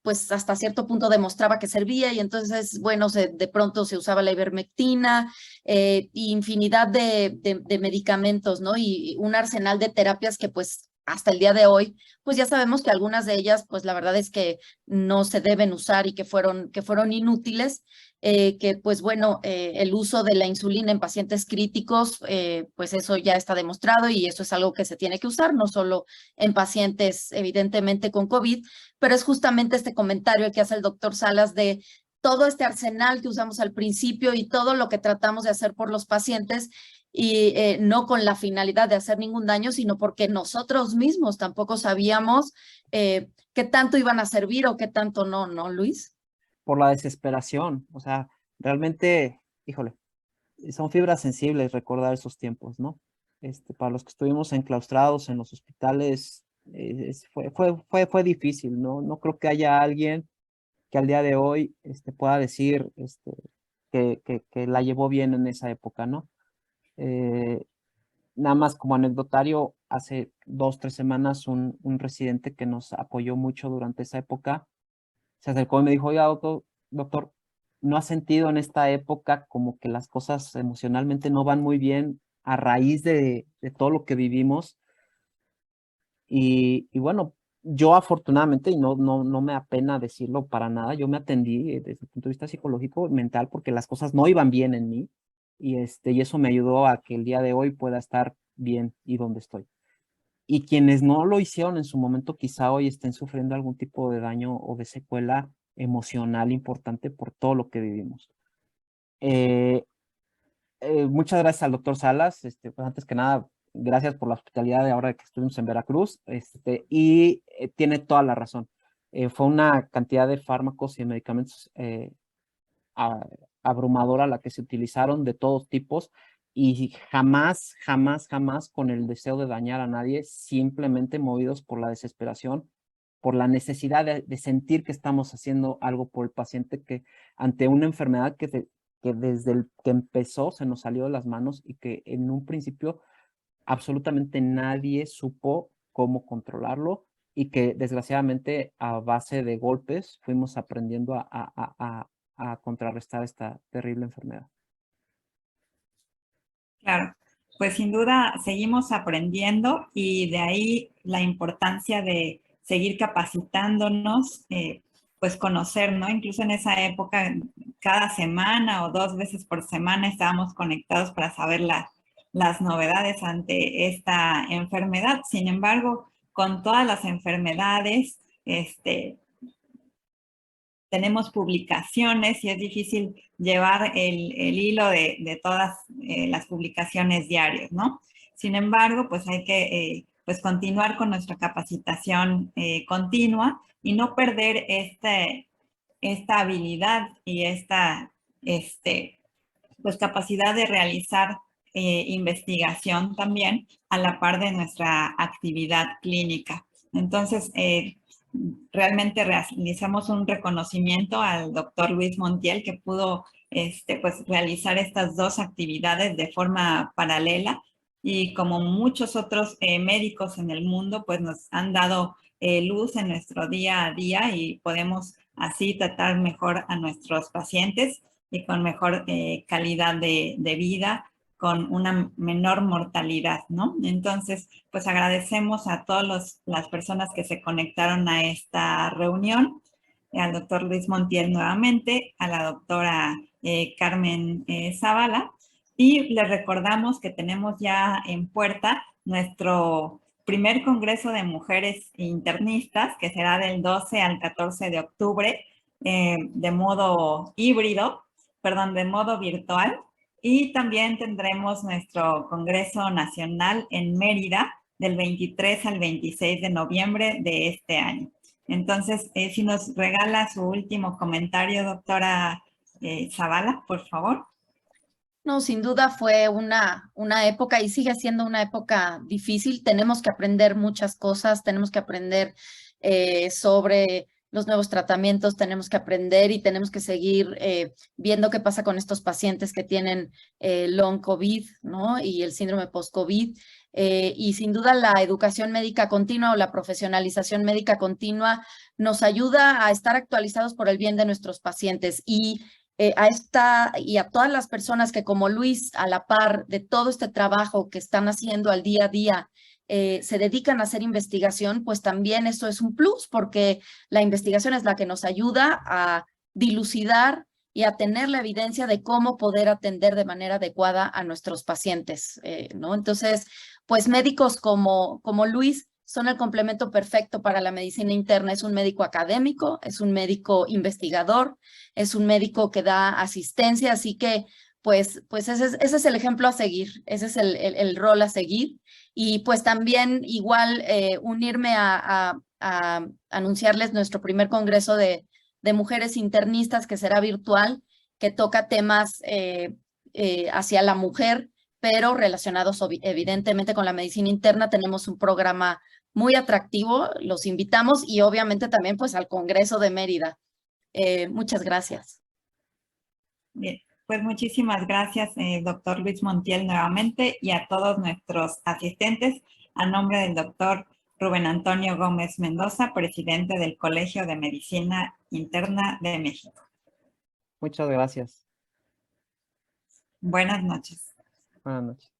pues hasta cierto punto demostraba que servía, y entonces bueno, de pronto se usaba la ivermectina, infinidad de medicamentos, ¿no? Y un arsenal de terapias que pues hasta el día de hoy, pues ya sabemos que algunas de ellas, pues la verdad es que no se deben usar y que fueron inútiles, que pues bueno, el uso de la insulina en pacientes críticos, pues eso ya está demostrado y eso es algo que se tiene que usar, no solo en pacientes evidentemente con COVID, pero es justamente este comentario que hace el doctor Salas de todo este arsenal que usamos al principio y todo lo que tratamos de hacer por los pacientes, y no con la finalidad de hacer ningún daño, sino porque nosotros mismos tampoco sabíamos qué tanto iban a servir o qué tanto no, ¿no, Luis? Por la desesperación, o sea, realmente, híjole, son fibras sensibles recordar esos tiempos, ¿no? Para los que estuvimos enclaustrados en los hospitales, fue difícil, ¿no? No creo que haya alguien que al día de hoy pueda decir que la llevó bien en esa época, ¿no? Nada más como anecdotario, hace 2, 3 semanas un residente que nos apoyó mucho durante esa época se acercó y me dijo, oiga, doctor, ¿no has sentido en esta época como que las cosas emocionalmente no van muy bien a raíz de todo lo que vivimos? Y bueno, yo afortunadamente, y no me apena decirlo para nada, yo me atendí desde el punto de vista psicológico, mental, porque las cosas no iban bien en mí, y eso me ayudó a que el día de hoy pueda estar bien y donde estoy. Y quienes no lo hicieron en su momento, quizá hoy estén sufriendo algún tipo de daño o de secuela emocional importante por todo lo que vivimos. Muchas gracias al doctor Salas. Pues antes que nada, gracias por la hospitalidad de ahora que estuvimos en Veracruz. Y tiene toda la razón. Fue una cantidad de fármacos y medicamentos abrumadora la que se utilizaron de todos tipos, y jamás con el deseo de dañar a nadie, simplemente movidos por la desesperación, por la necesidad de sentir que estamos haciendo algo por el paciente, que ante una enfermedad que desde el que empezó se nos salió de las manos y que en un principio absolutamente nadie supo cómo controlarlo, y que desgraciadamente a base de golpes fuimos aprendiendo a contrarrestar esta terrible enfermedad. Claro, pues sin duda seguimos aprendiendo, y de ahí la importancia de seguir capacitándonos, pues conocer, ¿no? Incluso en esa época, cada semana o 2 veces por semana estábamos conectados para saber las novedades ante esta enfermedad. Sin embargo, con todas las enfermedades, tenemos publicaciones y es difícil llevar el hilo de todas las publicaciones diarias, ¿no? Sin embargo, pues hay que pues continuar con nuestra capacitación continua y no perder esta habilidad y esta pues capacidad de realizar investigación también a la par de nuestra actividad clínica. Entonces, realmente realizamos un reconocimiento al doctor Luis Montiel, que pudo pues, realizar estas 2 actividades de forma paralela, y como muchos otros médicos en el mundo, pues nos han dado luz en nuestro día a día, y podemos así tratar mejor a nuestros pacientes y con mejor calidad de vida con una menor mortalidad, ¿no? Entonces, pues agradecemos a todas las personas que se conectaron a esta reunión, al doctor Luis Montiel nuevamente, a la doctora Carmen Zavala, y les recordamos que tenemos ya en puerta nuestro primer Congreso de Mujeres Internistas, que será del 12 al 14 de octubre, de modo híbrido, perdón, de modo virtual. Y también tendremos nuestro Congreso Nacional en Mérida del 23 al 26 de noviembre de este año. Entonces, si nos regala su último comentario, doctora Zavala, por favor. No, sin duda fue una época y sigue siendo una época difícil. Tenemos que aprender muchas cosas, tenemos que aprender sobre los nuevos tratamientos, tenemos que aprender y tenemos que seguir viendo qué pasa con estos pacientes que tienen long COVID, ¿no? Y el síndrome post-COVID. Y sin duda la educación médica continua o la profesionalización médica continua nos ayuda a estar actualizados por el bien de nuestros pacientes y a todas las personas que como Luis, a la par de todo este trabajo que están haciendo al día a día, se dedican a hacer investigación, pues también eso es un plus, porque la investigación es la que nos ayuda a dilucidar y a tener la evidencia de cómo poder atender de manera adecuada a nuestros pacientes, ¿no? Entonces, pues médicos como Luis son el complemento perfecto para la medicina interna. Es un médico académico, es un médico investigador, es un médico que da asistencia, así que pues ese es el ejemplo a seguir, ese es el rol a seguir. Y pues también igual unirme a anunciarles nuestro primer congreso de mujeres internistas que será virtual, que toca temas hacia la mujer, pero relacionados evidentemente con la medicina interna. Tenemos un programa muy atractivo, los invitamos y obviamente también pues al Congreso de Mérida. Muchas gracias. Bien, pues muchísimas gracias, doctor Luis Montiel, nuevamente, y a todos nuestros asistentes, a nombre del doctor Rubén Antonio Gómez Mendoza, presidente del Colegio de Medicina Interna de México. Muchas gracias. Buenas noches. Buenas noches.